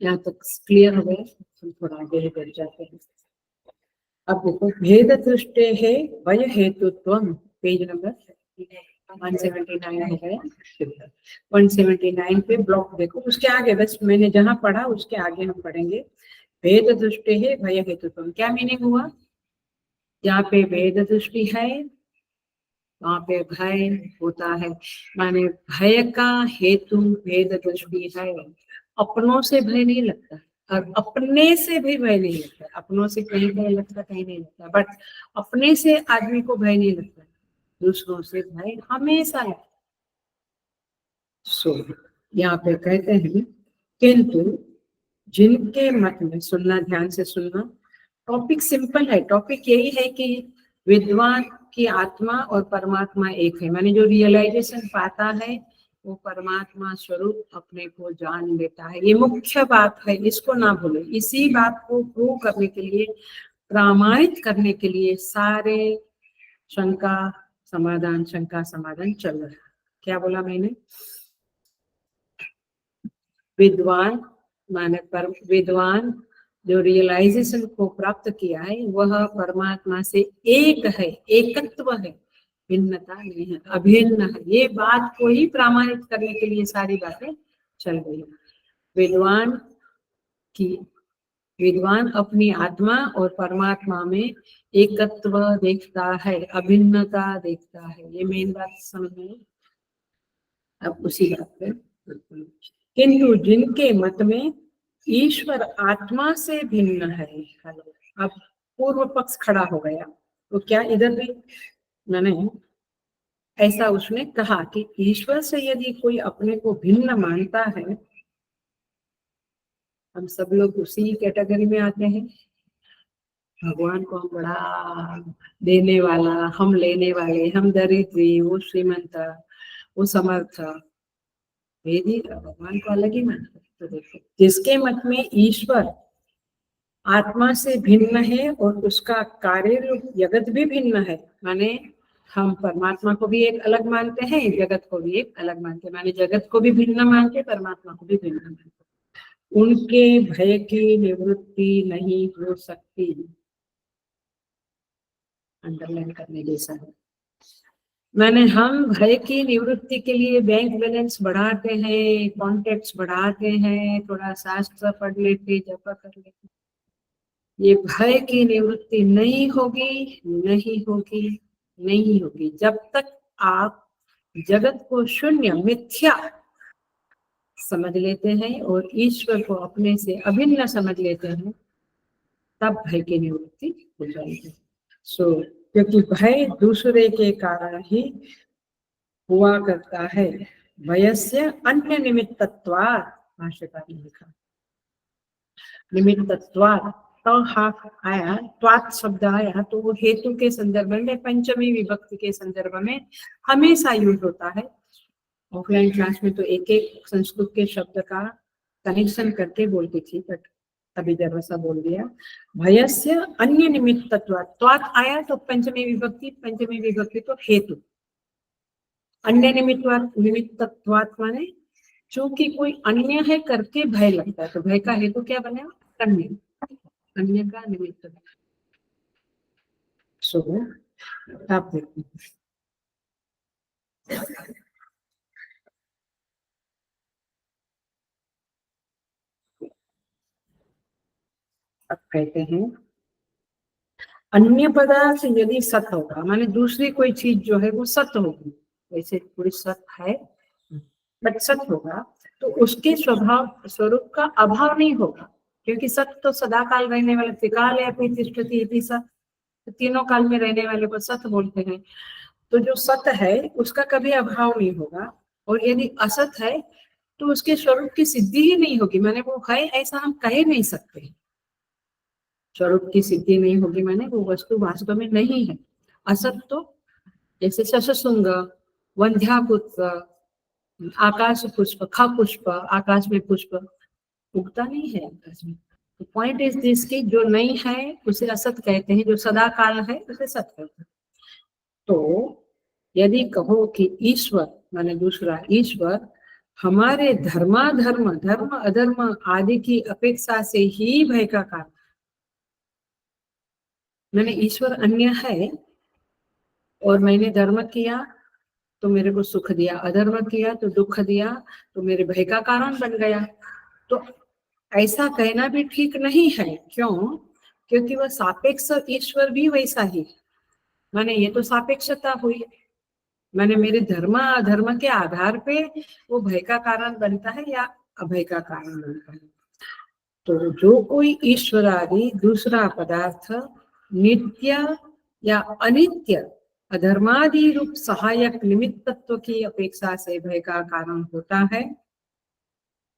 यहाँ तक क्लियर हो गया, हम थोड़ा आगे बढ़ जाते हैं। अब देखो, भेद दृष्टि है वय हेतुत्व, पेज नंबर 179 हो गया। 179 पे ब्लॉक देखो, उसके आगे बस मैंने जहां पढ़ा उसके आगे हम पढ़ेंगे। भेद दृष्टि है भय हेतुत्व, क्या मीनिंग हुआ? जहाँ पे भेद दृष्टि है वहां पे भय होता है, माने भय का हेतु भेद दृष्टि है। अपनों से भय नहीं लगता और अपने से भी भय नहीं लगता, अपनों से कहीं भय लगता कहीं नहीं लगता, बट अपने से आदमी को भय नहीं लगता, दूसरों से भय हमेशा लगता। सो यहाँ पे कहते हैं किंतु जिनके मत में, सुनना ध्यान से सुनना, टॉपिक सिंपल है, टॉपिक यही है कि विद्वान की आत्मा और परमात्मा एक है, माने जो रियलाइजेशन पाता है वो परमात्मा स्वरूप अपने को जान लेता है। ये मुख्य बात है, इसको ना भूले। इसी बात को प्रूव करने के लिए, प्रमाणित करने के लिए सारे शंका समाधान चल रहा है। क्या बोला मैंने? विद्वान माने पर विद्वान जो रियलाइजेशन को प्राप्त किया है वह परमात्मा से एक है, एकत्व है, भिन्नता नहीं है, अभिन्न है। ये बात को ही प्रमाणित करने के लिए सारी बातें चल रही है। विद्वान की विद्वान अपनी आत्मा और परमात्मा में एकत्व देखता है, अभिन्नता देखता है। ये मेन बात समझ में। अब उसी बात पे, किंतु जिनके मत में ईश्वर आत्मा से भिन्न है, अब पूर्व पक्ष खड़ा हो गया, तो क्या इधर भी मैंने ऐसा उसने कहा कि ईश्वर से यदि कोई अपने को भिन्न मानता है, हम सब लोग उसी कैटेगरी में आते हैं। भगवान को हम बड़ा देने वाला, हम लेने वाले, हम दरिद्री, वो श्रीमंत, वो समर्थ, वेदी भगवान को अलग ही मानते। तो देखो, जिसके मत में ईश्वर आत्मा से भिन्न है और उसका कार्य रूप जगत भी भिन्न है, माने हम परमात्मा को भी एक अलग मानते हैं, जगत को भी एक अलग मानते हैं, माने जगत को भी भिन्न मानते, परमात्मा को भी भिन्न मानते, उनके भय की निवृत्ति नहीं हो सकती। अंडरलाइन करने जैसा है। माने हम भय की निवृत्ति के लिए बैंक बैलेंस बढ़ाते हैं, कॉन्टेक्ट्स बढ़ाते हैं, थोड़ा शास्त्र पढ़ लेते, जप कर लेते, ये भय की निवृत्ति नहीं होगी, नहीं होगी, नहीं होगी जब तक आप जगत को शून्य, मिथ्या समझ लेते हैं और ईश्वर को अपने से अभिन्न समझ लेते हैं, तब भय की निवृत्ति हो जाएगी। सो क्योंकि भय दूसरे के कारण ही हुआ करता है, भयस्य अन्य निमित्तत्वात्, भाष्यकार ने लिखा निमित्तत्वात्, तो हाफ आया, त्वात् शब्द आया तो वो हेतु के संदर्भ में, पंचमी विभक्ति के संदर्भ में हमेशा यूज होता है। ऑफलाइन क्लास में तो एक एक संस्कृत के शब्द का कनेक्शन करके बोलती थी, बट अभी जरा सा बोल दिया। भयस्य अन्य निमित्तत्वात्, त्वात् आया तो पंचमी विभक्ति तो हेतु, अन्य निमित्तत्वात् माने चूंकि कोई अन्य है करके भय लगता है, तो भय का हेतु क्या बनेगा? अन्य, अन्य का निमित्त। सो आप देखिए, अब कहते हैं अन्य पदार्थ यदि सत होगा, माने दूसरी कोई चीज जो है वो सत होगी, वैसे पूरी सत है बट सत होगा, तो उसके स्वभाव स्वरूप का अभाव नहीं होगा, क्योंकि सत तो सदा काल रहने वाला, त्रिकाल है अपनी तिष्ठति इति सत, तो तीनों काल में रहने वाले को सत बोलते हैं। तो जो सत है उसका कभी अभाव नहीं होगा, और यदि असत है तो उसके स्वरूप की सिद्धि ही नहीं होगी, माने वो है ऐसा हम कह नहीं सकते, स्वरूप की सिद्धि नहीं होगी, माने वो वस्तु वास्तव में नहीं है। असत तो जैसे शशशृंग, वंध्यापुत्र, आकाश पुष्प, ख पुष्प, आकाश में पुष्प उगता नहीं है आकाश में। तो पॉइंट इज दिस की जो नहीं है उसे असत कहते हैं, जो सदा काल है उसे सत कहते हैं। तो यदि कहो कि ईश्वर माने दूसरा ईश्वर हमारे धर्माधर्म, धर्म अधर्म आदि की अपेक्षा से ही भय का कारण, मैंने ईश्वर अन्य है और मैंने धर्म किया तो मेरे को सुख दिया, अधर्म किया तो दुख दिया, तो मेरे भय का कारण बन गया। तो ऐसा कहना भी ठीक नहीं है। क्यों? क्योंकि वह सापेक्ष ईश्वर भी वैसा ही, माने ये तो सापेक्षता हुई, माने मेरे धर्म अधर्म के आधार पे वो भय का कारण बनता है या अभय का कारण बनता है। तो जो कोई ईश्वर आदि दूसरा पदार्थ नित्य या अनित्य अधर्मादि रूप सहायक निमित्त तत्व की अपेक्षा से भय का कारण होता है,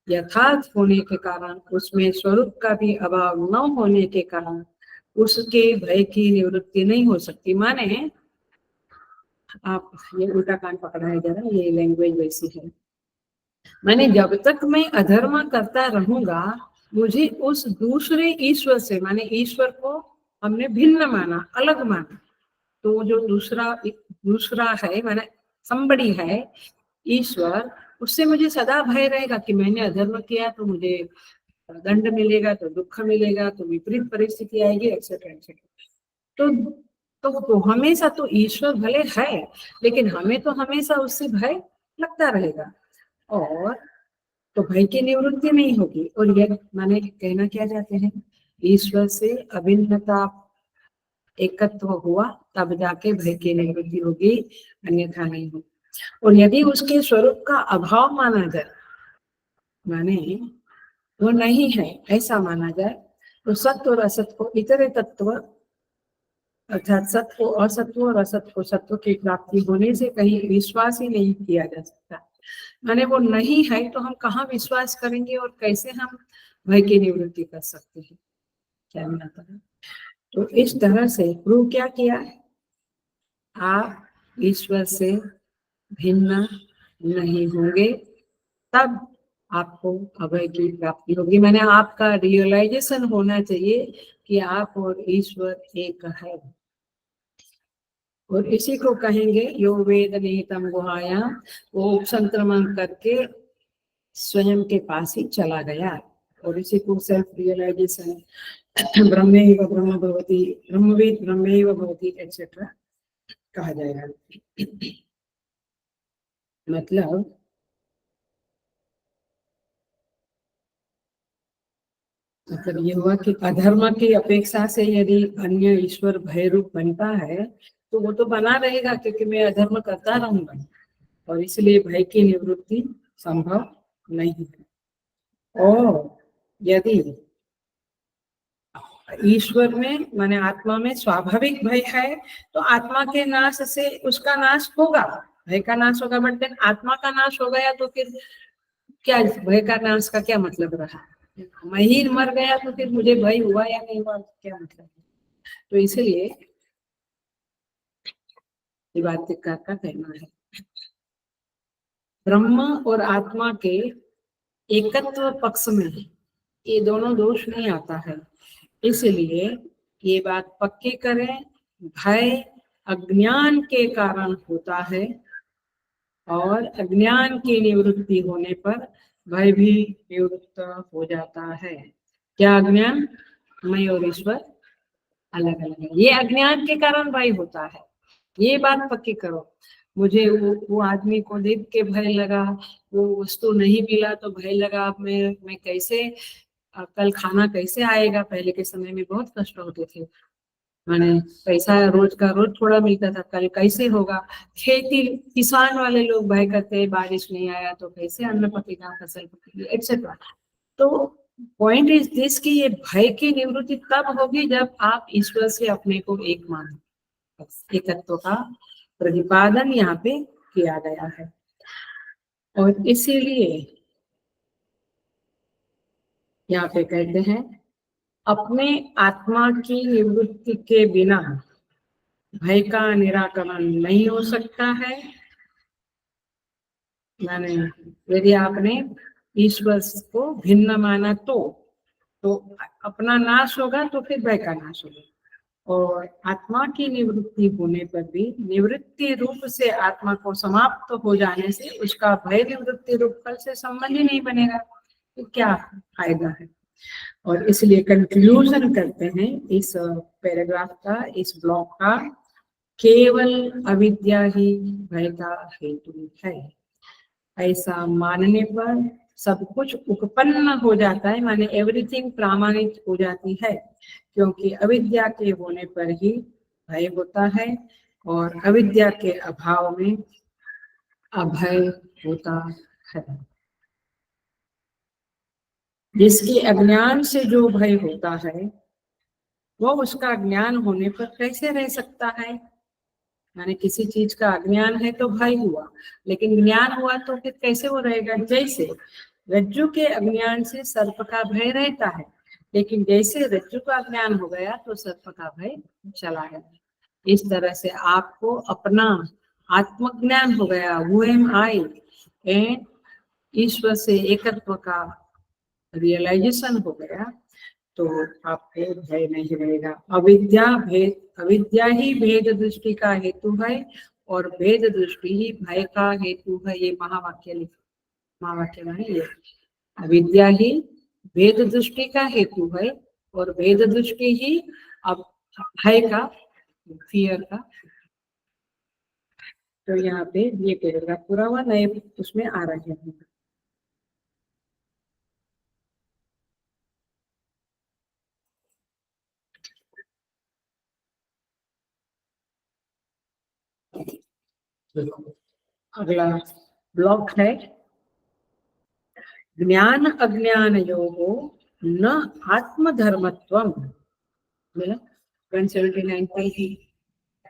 यथार्थ होने के कारण उसमें स्वरूप का भी अभाव न होने के कारण उसके भय की निवृत्ति नहीं हो सकती। माने आप ये उल्टा कान पकड़ा है जरा, ये लैंग्वेज वैसी है, माने जब तक मैं अधर्म करता रहूंगा मुझे उस दूसरे ईश्वर से, माने ईश्वर को हमने भिन्न माना, अलग माना, तो जो दूसरा है माने संबड़ी है ईश्वर, उससे मुझे सदा भय रहेगा कि मैंने अधर्म किया तो मुझे दंड मिलेगा, तो दुख मिलेगा, तो विपरीत परिस्थिति आएगी, एक्सेट्रा एक्सेट्रा। तो हमेशा तो ईश्वर भले है लेकिन हमें तो हमेशा उससे भय लगता रहेगा, और तो भय की निवृत्ति नहीं होगी। और यह माने कहना क्या चाहते हैं, ईश्वर से अभिन्नता एकत्व हुआ तब जाके भय की निवृत्ति होगी, अन्यथा नहीं होगी। और यदि उसके स्वरूप का अभाव माना जाए, माने वो नहीं है ऐसा माना जाए, तो सत्य और असत्य को इतरे तत्व, अर्थात सत्य को असत्व और असत्य को सत्व की प्राप्ति होने से कहीं विश्वास ही नहीं किया जा सकता। माने वो नहीं है तो हम कहाँ विश्वास करेंगे और कैसे हम भय की निवृत्ति कर सकते हैं, क्या मिलता है। तो इस तरह से प्रूव क्या किया है, आप ईश्वर से भिन्न नहीं होंगे, तब आपको अभय की प्राप्ति होगी। मैंने आपका रियलाइजेशन होना चाहिए कि आप और ईश्वर एक है, और इसी को कहेंगे यो वेद निहितम गुहाया, वो संक्रमण करके स्वयं के पास ही चला गया, और इसी को सेल्फ रियलाइजेशन, ब्रह्मैव ब्रह्म भवति, ब्रह्मवेद ब्रह्मैव भवति एक्सेट्रा कहा जाएगा। मतलब ये हुआ कि अधर्म की अपेक्षा से यदि अन्य ईश्वर भय रूप बनता है तो वो तो बना रहेगा, क्योंकि मैं अधर्म करता रहूंगा, और इसलिए भय की निवृत्ति संभव नहीं है। और यदि ईश्वर में माने आत्मा में स्वाभाविक भय है तो आत्मा के नाश से उसका नाश होगा, भय का नाश होगा, बट देन आत्मा का नाश हो गया तो फिर क्या, भय का नाश का क्या मतलब रहा, मैं ही मर गया तो फिर मुझे भय हुआ या नहीं हुआ क्या मतलब। तो इसलिए वार्तिककार का कहना है ब्रह्म और आत्मा के एकत्व पक्ष में ये दोनों दोष नहीं आता है, इसलिए ये बात पक्की करें, भय अज्ञान के कारण होता है, और अज्ञान की निवृत्ति होने पर भय भी निवृत्त हो जाता है। क्या अज्ञान, मैं और ईश्वर अलग अलग है, ये अज्ञान के कारण भय होता है, ये बात पक्की करो। मुझे वो आदमी को देख के भय लगा, वो वस्तु नहीं मिला तो भय लगा, अब मैं कैसे कल खाना कैसे आएगा, पहले के समय में बहुत कष्ट होते थे, माने पैसा रोज का रोज थोड़ा मिलता था, कल कैसे होगा। खेती किसान वाले लोग भय करते हैं, बारिश नहीं आया तो कैसे अन्न पकेगा, फसल पकेगी, एक्सेट्रा। तो पॉइंट इज दिस कि ये भय की निवृत्ति तब होगी जब आप ईश्वर से अपने को एक मानो। एकत्व का प्रतिपादन यहाँ पे किया गया है। और इसीलिए यहाँ पे कहते हैं अपने आत्मा की निवृत्ति के बिना भय का निराकरण नहीं हो सकता है। माने यदि आपने ईश्वर को भिन्न माना तो अपना नाश होगा, तो फिर भय का नाश होगा। और आत्मा की निवृत्ति होने पर भी निवृत्ति रूप से आत्मा को समाप्त हो जाने से उसका भय निवृत्ति रूप फल से संबंध ही नहीं बनेगा, तो क्या फायदा है। और इसलिए कंक्लूजन करते हैं इस पैराग्राफ का, इस ब्लॉक का, केवल अविद्या ही भय का हेतु है। ऐसा मानने पर सब कुछ उपपन्न हो जाता है, माने एवरीथिंग प्रामाणिक हो जाती है, क्योंकि अविद्या के होने पर ही भय होता है और अविद्या के अभाव में अभय होता है। जिसके अज्ञान से जो भय होता है वो उसका ज्ञान होने पर कैसे रह सकता है। माने किसी चीज का अज्ञान है तो भय हुआ, लेकिन ज्ञान हुआ तो फिर कैसे वो रहेगा। जैसे रज्जु के अज्ञान से सर्प का भय रहता है, लेकिन जैसे रज्जु का ज्ञान हो गया तो सर्प का भय चला गया। इस तरह से आपको अपना आत्मज्ञान हो गया, वो एम आई, एंड ईश्वर से एकत्व का रियलाइजेशन हो गया, तो आपको भय नहीं रहेगा। अविद्या ही भेद दृष्टि का हेतु है और भेद दृष्टि ही भय का हेतु है। ये महावाक्य में ये अविद्या ही भेद दृष्टि का हेतु है और भेद दृष्टि ही अब भय का, फियर का। तो यहाँ पे ये पैराग्राफ पूरा हुआ, नए उसमें आ रहे हैं। अगला ब्लॉक है ज्ञान अज्ञान योगो न आत्मधर्मत्वम। 179 पे ही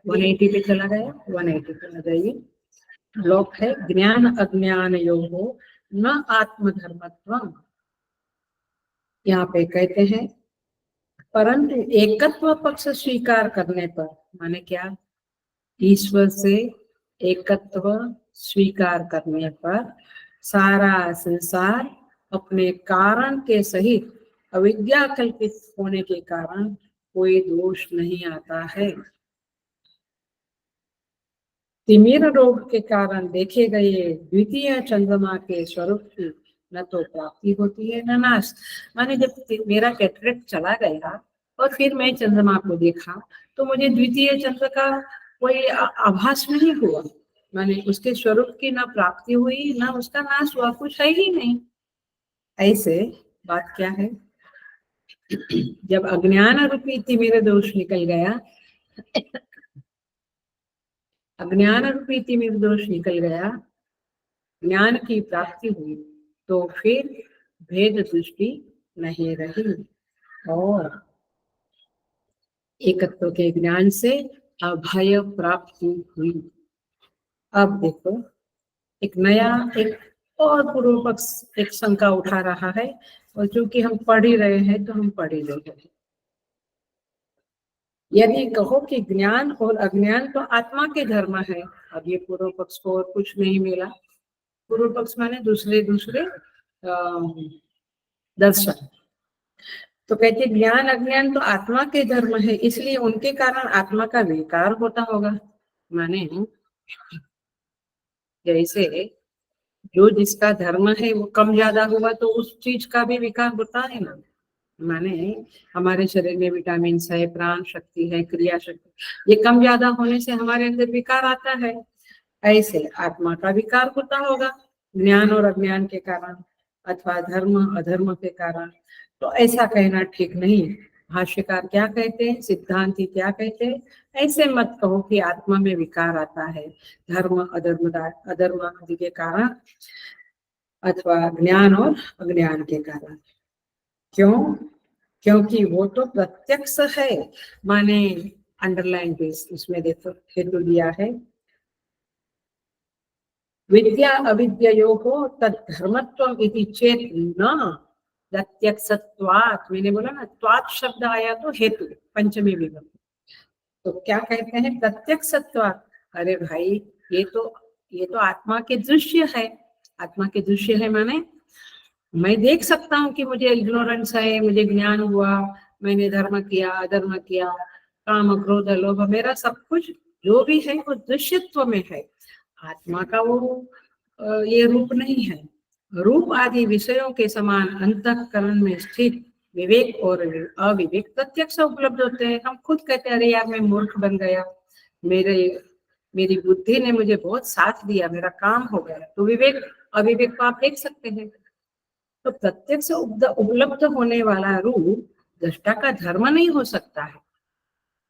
180 पे चला गया, 180 पे आ जाइए। ब्लॉक है ज्ञान अज्ञान योगो न आत्मधर्मत्वम। यहाँ पे कहते हैं परंतु एकत्व पक्ष स्वीकार करने पर, माने क्या, ईश्वर से एकत्व स्वीकार करने पर सारा संसार अपने कारण के सहित अविद्या कल्पित होने के कारण कोई दोष नहीं आता है। तिमिर रोग के कारण देखे गए द्वितीय चंद्रमा के स्वरूप की न तो प्राप्ति होती है न नाश। माने जब मेरा कैटरेक्ट चला गया और फिर मैं चंद्रमा को देखा तो मुझे द्वितीय चंद्र का कोई आभास नहीं हुआ। माने उसके स्वरूप की ना प्राप्ति हुई ना उसका नाश हुआ, कुछ है ही नहीं। ऐसे बात क्या है, जब अज्ञान रूपी तिमिर दोष निकल गया, अज्ञान रूपी तिमिर दोष निकल गया, ज्ञान की प्राप्ति हुई, तो फिर भेद दृष्टि नहीं रही और एकत्व के ज्ञान से अभय प्राप्ति हुई। अब देखो एक नया, एक और पूर्व पक्ष एक शंका उठा रहा है, और चूंकि हम पढ़ ही रहे हैं तो हम पढ़ ही रहे हैं। यदि कहो कि ज्ञान और अज्ञान तो आत्मा के धर्म है, अब ये पूर्व पक्ष को और कुछ नहीं मिला। पूर्व पक्ष माने दूसरे दर्शन। तो कहते ज्ञान अज्ञान तो आत्मा के धर्म है, इसलिए उनके कारण आत्मा का विकार होता होगा। माने जैसे जो जिसका धर्म है वो कम ज्यादा हुआ तो उस चीज का भी विकार होता है ना। माने हमारे शरीर में विटामिन है, प्राण शक्ति है, क्रिया शक्ति, ये कम ज्यादा होने से हमारे अंदर विकार आता है। ऐसे आत्मा का विकार होता होगा ज्ञान और अज्ञान के कारण, अथवा धर्म अधर्म के कारण। तो ऐसा कहना ठीक नहीं। भाष्यकार क्या कहते हैं, सिद्धांती क्या कहते हैं, ऐसे मत कहो कि आत्मा में विकार आता है धर्म अधर्म आदि के कारण अथवा ज्ञान और अज्ञान के कारण। क्यों? क्योंकि वो तो प्रत्यक्ष है। माने अंडरलाइन पे इसमें देखो हेतु दिया है, विद्या अविद्ययोः तद्धर्मत्वम् इति चेत् न प्रत्यक्षत्वात्। मैंने बोला ना, त्वात् शब्द आया तो हेतु पंचमी विभक्ति। तो क्या कहते हैं, प्रत्यक्षत्वात्। अरे भाई, ये तो आत्मा के दृश्य है। आत्मा के दृश्य है माने मैं देख सकता हूँ कि मुझे इग्नोरेंस है, मुझे ज्ञान हुआ, मैंने धर्म किया अधर्म किया, काम क्रोध लोभ मेरा सब कुछ जो भी है वो दृश्यत्व में है। आत्मा का वो ये रूप नहीं है। रूप आदि विषयों के समान अंतःकरण में स्थित विवेक और अविवेक प्रत्यक्ष उपलब्ध होते हैं। हम खुद कहते हैं अरे यार मैं मूर्ख बन गया, मेरी बुद्धि ने मुझे बहुत साथ दिया, मेरा काम हो गया। तो विवेक अविवेक को आप देख सकते हैं। तो प्रत्यक्ष उपलब्ध होने वाला रूप दृष्टा का धर्म नहीं हो सकता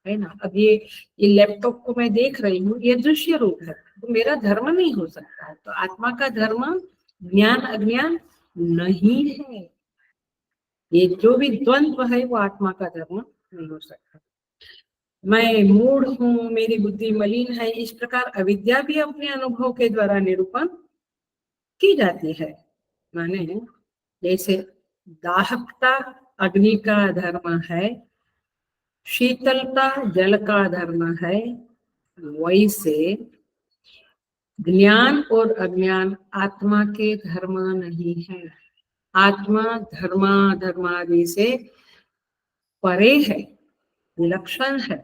है ना। अब ये लैपटॉप को मैं देख रही हूँ, ये दृश्य रूप है, तो मेरा धर्म नहीं हो सकता है। तो आत्मा का धर्म ज्ञान अज्ञान नहीं है। ये जो भी द्वंद्व है वो आत्मा का धर्म नहीं हो सकता। मैं मूढ़ हूँ, मेरी बुद्धि मलिन है, इस प्रकार अविद्या भी अपने अनुभव के द्वारा निरूपण की जाती है। माने जैसे दाहकता अग्नि का धर्म है, शीतलता जल का धर्म है, वैसे ज्ञान और अज्ञान आत्मा के धर्म नहीं है। आत्मा धर्मादि से परे है, विलक्षण है।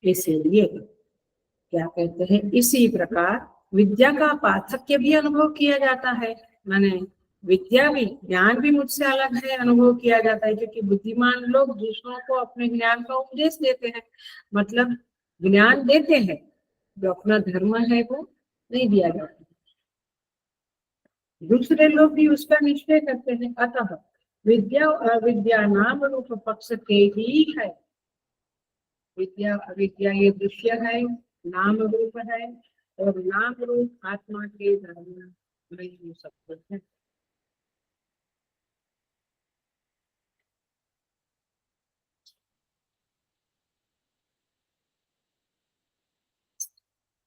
इसीलिए क्या कहते हैं, इसी प्रकार विद्या का पार्थक्य भी अनुभव किया जाता है। माने विद्या भी ज्ञान भी मुझसे अलग है, अनुभव किया जाता है। क्योंकि बुद्धिमान लोग दूसरों को अपने ज्ञान का उपदेश देते हैं, मतलब ज्ञान देते हैं, जो अपना धर्म है वो नहीं दिया जाता। दूसरे लोग भी उसका निश्चय करते हैं। अतः विद्या और अविद्या नाम रूप पक्ष के ही है। विद्या अविद्या ये दृश्य है, नाम रूप है, और नाम रूप आत्मा के धर्म नहीं हो सकते हैं।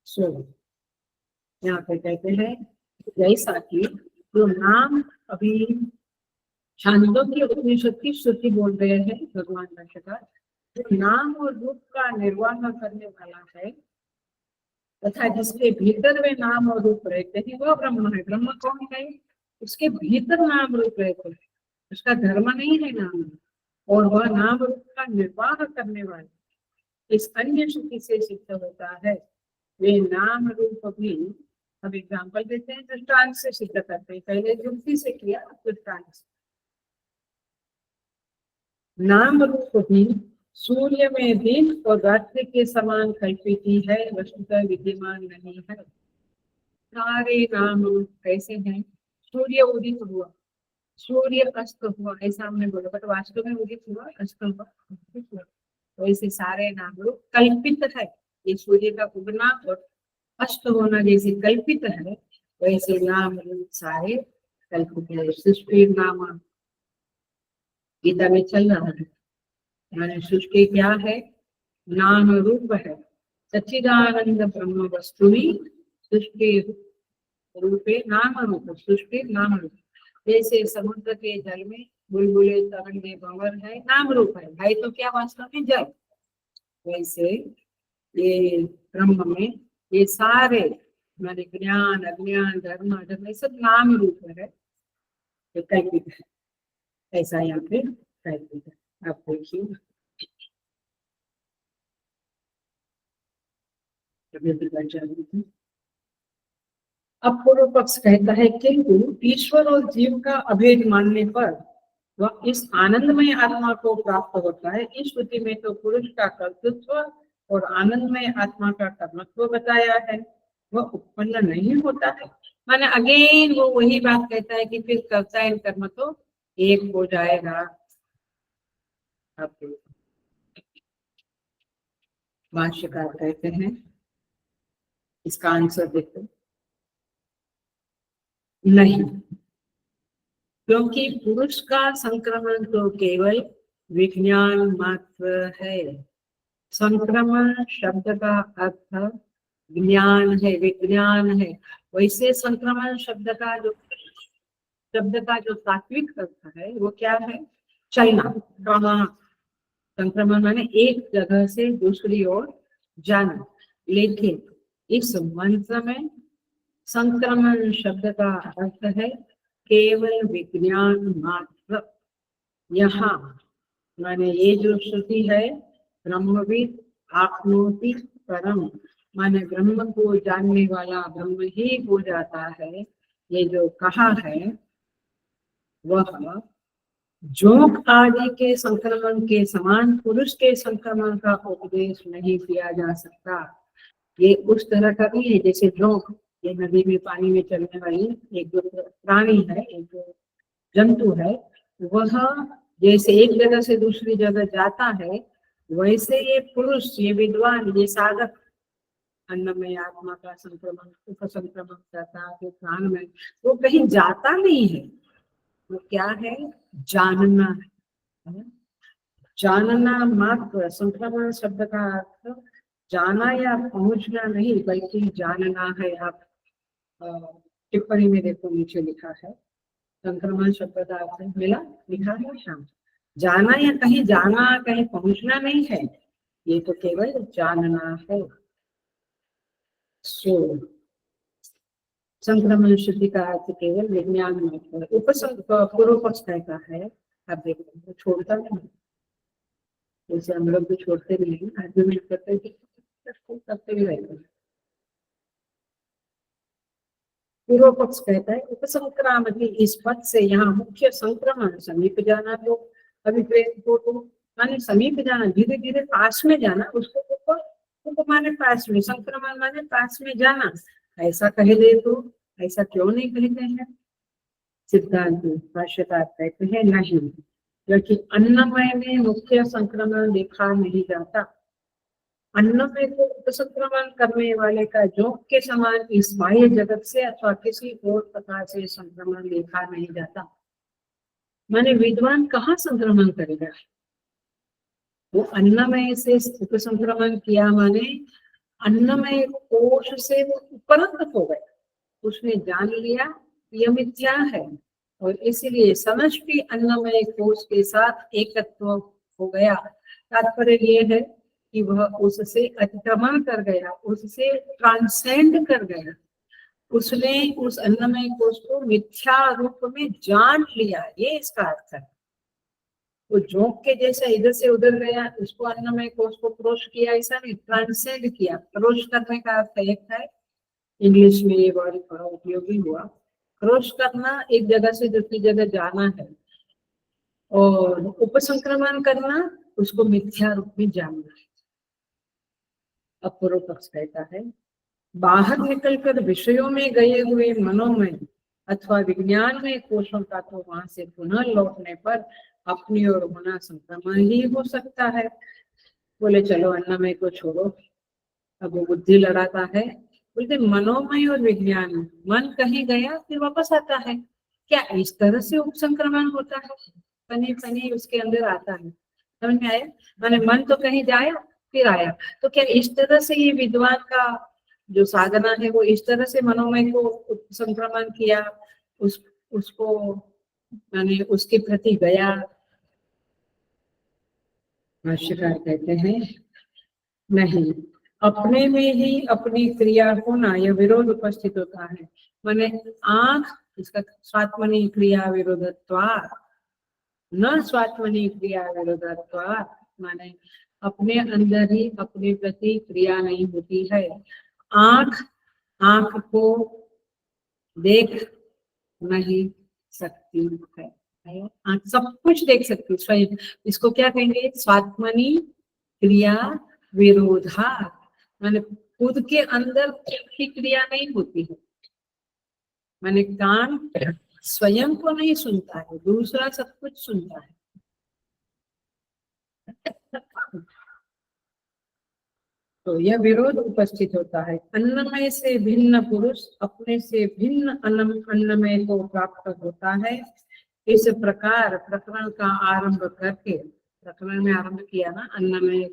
सो यहाँ पे कहते हैं जैसा कि जो नाम, अभी छांदोग्य उपनिषद की श्रुति बोल रहे हैं भगवान भाष्यकार, जो नाम और रूप का निर्वाह करने वाला है तथा जिसके भीतर वे नाम और रूप रहते हैं वह ब्रह्म है। ब्रह्म कौन है? उसके भीतर नाम रूप रहते हैं, उसका धर्म नहीं है नाम रूप, और वह नाम रूप का निर्वाह करने वाले इस अन्य श्रुति से सिद्ध होता है। वे नाम रूप भी, अब एग्जाम्पल देते हैं, दृष्टांत से सिद्ध करते हैं। पहले युक्ति से किया, दृष्टांत से। नाम रूप भी सूर्य में दिन और रात्रि के समान कल्पित ही है, वस्तुतः विद्यमान नहीं है। सारे नाम रूप कैसे हैं? सूर्य उदित हुआ, सूर्य अस्त हुआ, ऐसा हमने बोला, बट वास्तव में उदित हुआ, अस्त हुआ, तो ऐसे सारे नाम रूप कल्पित है। ये सूर्य का उगना और अस्त होना जैसे कल्पित है, वैसे नाम रूप सारे कल्पित है। सृष्टि नाम गीता में चल रहा है, यानी सृष्टि क्या है? नाम रूप है। सच्चिदानंद ब्रह्म वस्तुनि सृष्टि रूपे नाम रूप, सृष्टि नाम रूप। जैसे समुद्र के जल में बुलबुले तरंगे भंवर है, नाम रूप है तो क्या वास्तव में जल। वैसे ये ब्रह्म में ये सारे माने ज्ञान अज्ञान धर्म अधर्म ये सब नाम रूप है, ये कल्पित है। ऐसा यहाँ पे कल्पित है। आप देखिए अब पूर्व पक्ष कहता है किंतु ईश्वर और जीव का अभेद मानने पर वह इस आनंदमय आत्मा को प्राप्त होता है। इस श्रुति में तो पुरुष का कर्तृत्व और आनंदमय आत्मा का कर्मत्व बताया है, वह उत्पन्न नहीं होता है। माने अगेन वो वही बात कहता है कि फिर कर्ता एंड कर्म तो एक हो जाएगा। आप भाष्यकार कहते हैं, इसका आंसर देखो, नहीं, क्योंकि पुरुष का संक्रमण तो केवल विज्ञान मात्र है। संक्रमण शब्द का अर्थ ज्ञान है, विज्ञान है। वैसे संक्रमण शब्द का जो तात्विक अर्थ है वो क्या है? चलना, गमन। संक्रमण माने एक जगह से दूसरी ओर जाना। लेकिन इस मंत्र में संक्रमण शब्द का अर्थ है केवल विज्ञान मात्र। यहाँ माने ये जो श्रुति है, ब्रह्मविद आपनोति परम, माने ब्रह्म को जानने वाला ब्रह्म ही हो जाता है, ये जो कहा है वह जोंक आदि के संक्रमण के समान पुरुष के संक्रमण का उपदेश नहीं किया जा सकता। ये उस तरह का भी है जैसे जोंक, ये नदी में पानी में चलने वाली एक जो प्राणी है, एक जो जंतु है, वह जैसे एक जगह से दूसरी जगह जाता है, वैसे ये पुरुष, ये विद्वान, ये साधक अन्नमय आत्मा का संक्रमण, उपसंक्रमण करता है प्राण में, वो कहीं जाता नहीं है। वो क्या है? जानना है। जानना मात्र। संक्रमण शब्द का अर्थ जाना या पहुंचना नहीं, बल्कि जानना है। आप टिप्पणी में देखो, नीचे लिखा है संक्रमण शब्द का अर्थ मिला, लिखा है शाम। जाना या कहीं जाना, कहीं पहुंचना नहीं है, ये तो केवल जानना है। सो संक्रमण शुद्धि का अर्थ केवल विज्ञान मात्र। पूर्व पक्ष कहता है, आप देखो छोड़ता नहीं, जैसे हम लोग भी छोड़ते नहीं है, आर्ग्यूमेंट करते भी रहते हैं। पूर्व पक्ष कहता है उपसंक्रामति, इस पद से यहाँ मुख्य संक्रमण समीप जाना, तो अभिप्रेत को माने समीप जाना, धीरे धीरे पास में जाना, उसको माने पास में, संक्रमण माने पास में जाना। ऐसा कह दे तो ऐसा क्यों नहीं कहते हैं? सिद्धांत भाष्यकार कहते हैं नहीं, क्योंकि अन्नमय में मुख्य संक्रमण देखा नहीं जाता। अन्नमय को उपसंक्रमण करने वाले का जोंक के समान इस बाह्य जगत से अथवा किसी और प्रकार से संक्रमण देखा नहीं जाता। माने विद्वान कहाँ संक्रमण करेगा? वो अन्नमय से उपसंक्रमण किया, माने अन्नमय कोश से वो उपरंत हो गया, उसने जान लिया यह मिथ्या है, और इसीलिए समष्टि अन्नमय कोश के साथ एकत्व हो गया। तात्पर्य ये है कि वह उससे अतिक्रमण कर गया, उससे ट्रांसेंड कर गया, उसने उस अन्नमय कोश को मिथ्या रूप में जान लिया, ये इसका अर्थ है। वो जोंक के जैसा इधर से उधर गया, उसको अन्नमय कोश को क्रोश किया, ऐसा नहीं, ट्रांसेंड किया। क्रोश करने का अर्थ एक है, इंग्लिश में ये वर्ड थोड़ा उपयोगी हुआ, क्रोश करना एक जगह से दूसरी जगह जाना है, और उपसंक्रमण करना उसको मिथ्या रूप में जानना है। अब पूर्व पक्ष कहता है बाहर निकलकर विषयों में गए हुए मनोमय अथवा विज्ञान में कोशों का तो वहां से पुनः लौटने पर अपनी ओर होना संक्रमण ही हो सकता है। बोले चलो अन्नमय को छोड़ो, अब वो बुद्धि लड़ाता है, बोलते मनोमय और विज्ञान, मन कहीं गया फिर वापस आता है, क्या इस तरह से उपसंक्रमण होता है? पनी पनी उसके अंदर आता है, समझ में आया? माने मन तो कहीं जाया फिर आया, तो क्या इस तरह से ये विद्वान का जो साधना है वो इस तरह से मनोमय को संक्रमण किया, उसको माने उसके प्रति गया? भाष्यकार कहते हैं नहीं, अपने में ही अपनी क्रिया होना यह विरोध उपस्थित होता है। माने आंख, इसका स्वात्मनि क्रिया विरोधत्वा, न स्वात्मनि क्रिया विरोधत्वा, माने अपने अंदर ही अपने प्रति क्रिया नहीं होती है। आंख आंख को देख नहीं सकती है, आंख सब कुछ देख सकती है स्वयं, इसको क्या कहेंगे? स्वात्मनि क्रिया विरोधा, माने खुद के अंदर की क्रिया नहीं होती है। माने कान स्वयं को नहीं सुनता है, दूसरा सब कुछ सुनता है। तो यह विरोध उपस्थित होता है। अन्नमय से भिन्न पुरुष अपने से भिन्न अन्नमय को प्राप्त होता है। इस प्रकार प्रकरण का आरंभ करके, प्रकरण में आरंभ किया ना अन्नमय,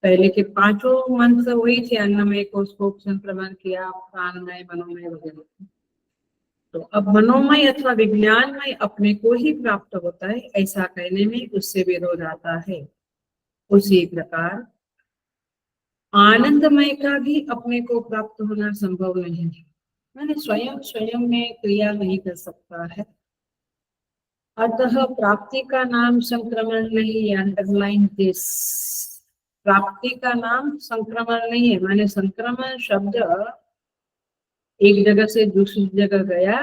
पहले के पांचों मंत्र वही थे, अन्नमय को उसको संक्रमण किया, प्राणमय मनोमय वगैरह। तो अब मनोमय अथवा विज्ञानमय अपने को ही प्राप्त होता है ऐसा कहने में उससे विरोध आता है। उसी प्रकार आनंदमय का भी अपने को प्राप्त होना संभव नहीं है, मैंने स्वयं स्वयं में क्रिया नहीं कर सकता है। अतः प्राप्ति का नाम संक्रमण नहीं, अंडरलाइन दिस, प्राप्ति का नाम संक्रमण नहीं है। मैंने संक्रमण शब्द एक जगह से दूसरी जगह गया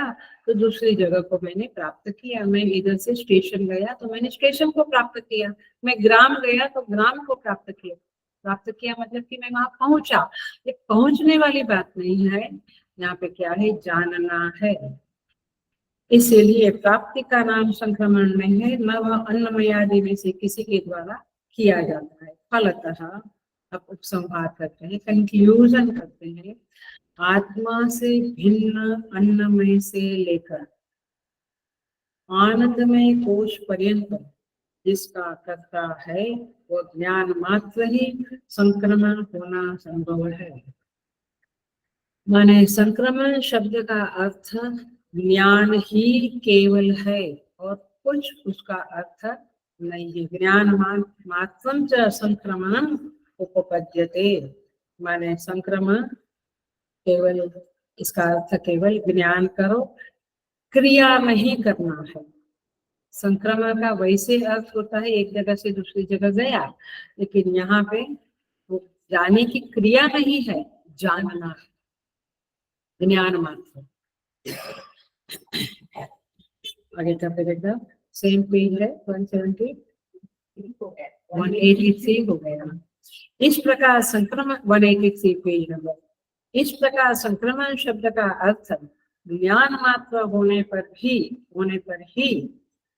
तो दूसरी जगह को मैंने प्राप्त किया, मैं इधर से स्टेशन गया तो मैंने स्टेशन को प्राप्त किया, मैं ग्राम गया तो ग्राम को प्राप्त किया। प्राप्त किया मतलब कि मैं वहां पहुंचा, ये पहुंचने वाली बात नहीं है, यहाँ पे क्या है, जानना है। इसीलिए प्राप्ति का नाम संक्रमण नहीं है, न वह अन्नमयादि में से किसी के द्वारा किया जाता है। फलतः अब उपसंहार करते हैं, कंक्लूजन करते हैं। आत्मा से भिन्न अन्नमय से लेकर आनंदमय कोश पर्यंत जिसका कर्ता है वो ज्ञान मात्र ही संक्रमण होना संभव है। माने संक्रमण शब्द का अर्थ ज्ञान ही केवल है और कुछ उसका अर्थ नहीं है। ज्ञान मात्रम च संक्रमणम उपपद्यते, माने संक्रमण केवल, इसका अर्थ केवल ज्ञान करो, क्रिया नहीं करना है। संक्रमण का वैसे अर्थ होता है एक जगह से दूसरी जगह गया, लेकिन यहाँ पे वो जाने की क्रिया नहीं है, जानना है, ज्ञान मात्र। आगे चलते देखना, सेम पेज है 170, 183 हो गया। इस प्रकार संक्रमण 183 पेज नंबर। इस प्रकार संक्रमण शब्द का अर्थ ज्ञान मात्र होने पर ही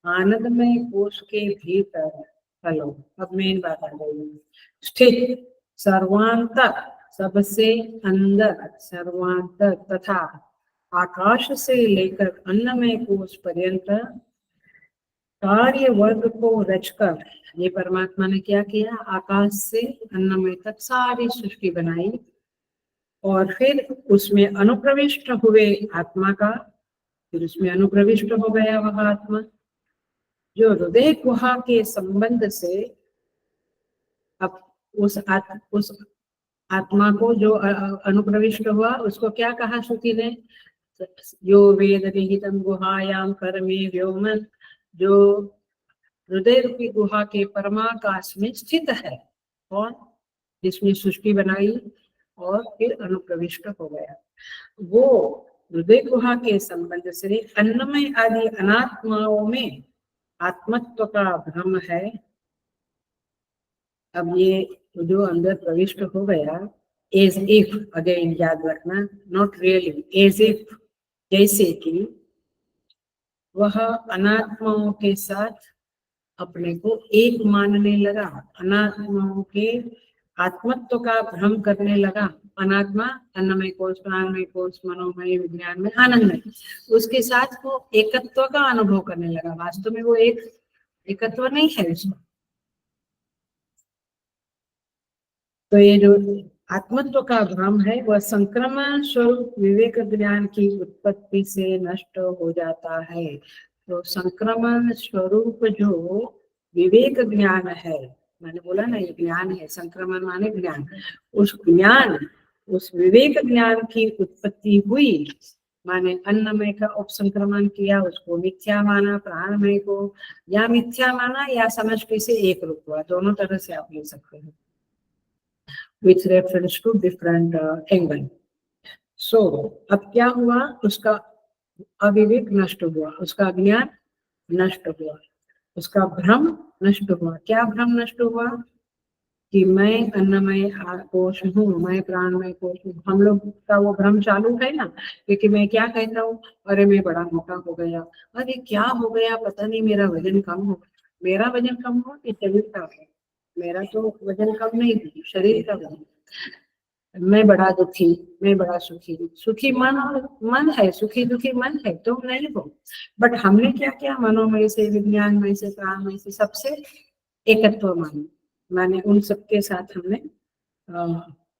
आनंदमय कोश के भीतर, हेलो अब मेन बात आ गई, स्थित सर्वांतर, सबसे अंदर सर्वांतर तथा आकाश से लेकर अन्नमय कोश पर्यंत कार्य वर्ग को रचकर, ये परमात्मा ने क्या किया, आकाश से अन्नमय तक सारी सृष्टि बनाई और फिर उसमें अनुप्रविष्ट हुए आत्मा का, फिर उसमें अनुप्रविष्ट हो गया वह आत्मा जो हृदय गुहा के संबंध से, अब उस आत्मा को जो अनुप्रविष्ट हुआ उसको क्या कहा श्रुति ने, यो वेद निहितम गुहायाम कर्मे व्योमन, जो हृदय रूपी गुहा के परमाकाश में स्थित है, कौन, जिसमें सृष्टि बनाई और फिर अनुप्रविष्ट हो गया, वो हृदय गुहा के संबंध से अन्नमय आदि अनात्माओं में आत्मत्व का भ्रम है। अब ये जो अंदर प्रविष्ट हो गया, एज इफ, अगेन याद रखना, नॉट रियली, एज इफ, जैसे कि वह अनात्माओं के साथ अपने को एक मानने लगा, अनात्माओं के आत्मत्व का भ्रम करने लगा। अनात्मा अन्नमय कोश, प्राणमय कोश, मनोमय, विज्ञान में, आनंद में, उसके साथ वो एकत्व का अनुभव करने लगा। वास्तव में वो एकत्व नहीं है उसमें। तो ये जो आत्मत्व का भ्रम है वह संक्रमण स्वरूप विवेक ज्ञान की उत्पत्ति से नष्ट हो जाता है। तो संक्रमण स्वरूप जो विवेक ज्ञान है, मैंने बोला ना ये ज्ञान है, संक्रमण माने ज्ञान, उस ज्ञान, उस विवेक ज्ञान की उत्पत्ति हुई, माने अन्नमय का उपसंक्रमण किया, उसको मिथ्या माना, प्राणमय को या मिथ्या माना या समष्टि से एक रूप हुआ, दोनों तरह से आप ले सकते हैं, with reference to different angle. So अब क्या हुआ, उसका अविवेक नष्ट हुआ, उसका ज्ञान नष्ट हुआ, उसका भ्रम नष्ट हुआ। क्या भ्रम नष्ट हुआ कि मैं अन्नमय कोश हूँ, मैं प्राणमय कोश हूँ। हम लोग का वो भ्रम चालू है ना, क्योंकि मैं क्या कहता हूँ, अरे मैं बड़ा मोटा हो गया, अरे क्या हो गया पता नहीं, मेरा वजन कम हो, मेरा वजन कम हो कि शरीर का हो, मेरा तो वजन कम नहीं, शरीर का वजन। मैं बड़ा दुखी, मैं बड़ा सुखी, सुखी मन और मन है, सुखी दुखी मन है, तुम नहीं हो। बट हमने क्या किया, मनोमय से, विज्ञानमय से, प्राणमय से, सबसे एकत्व माने उन सबके साथ हमने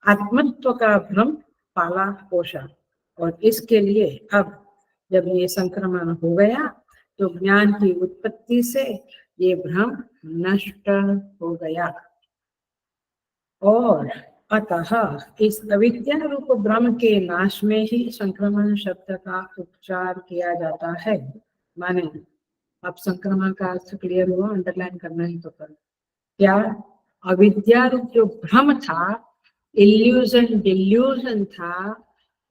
आत्मत्व का भ्रम पाला पोषा। और इसके लिए अब जब ये संक्रमण हो गया तो ज्ञान की उत्पत्ति से ये भ्रम नष्ट हो गया। और अतः इस अविद्या रूप भ्रम के नाश में ही संक्रमण शब्द का उपचार किया जाता है। माने अब संक्रमण का अर्थ क्लियर हुआ, अंडरलाइन करना ही तो कर क्या, अविद्या रूप जो भ्रम था, इल्यूजन डिल्यूजन था,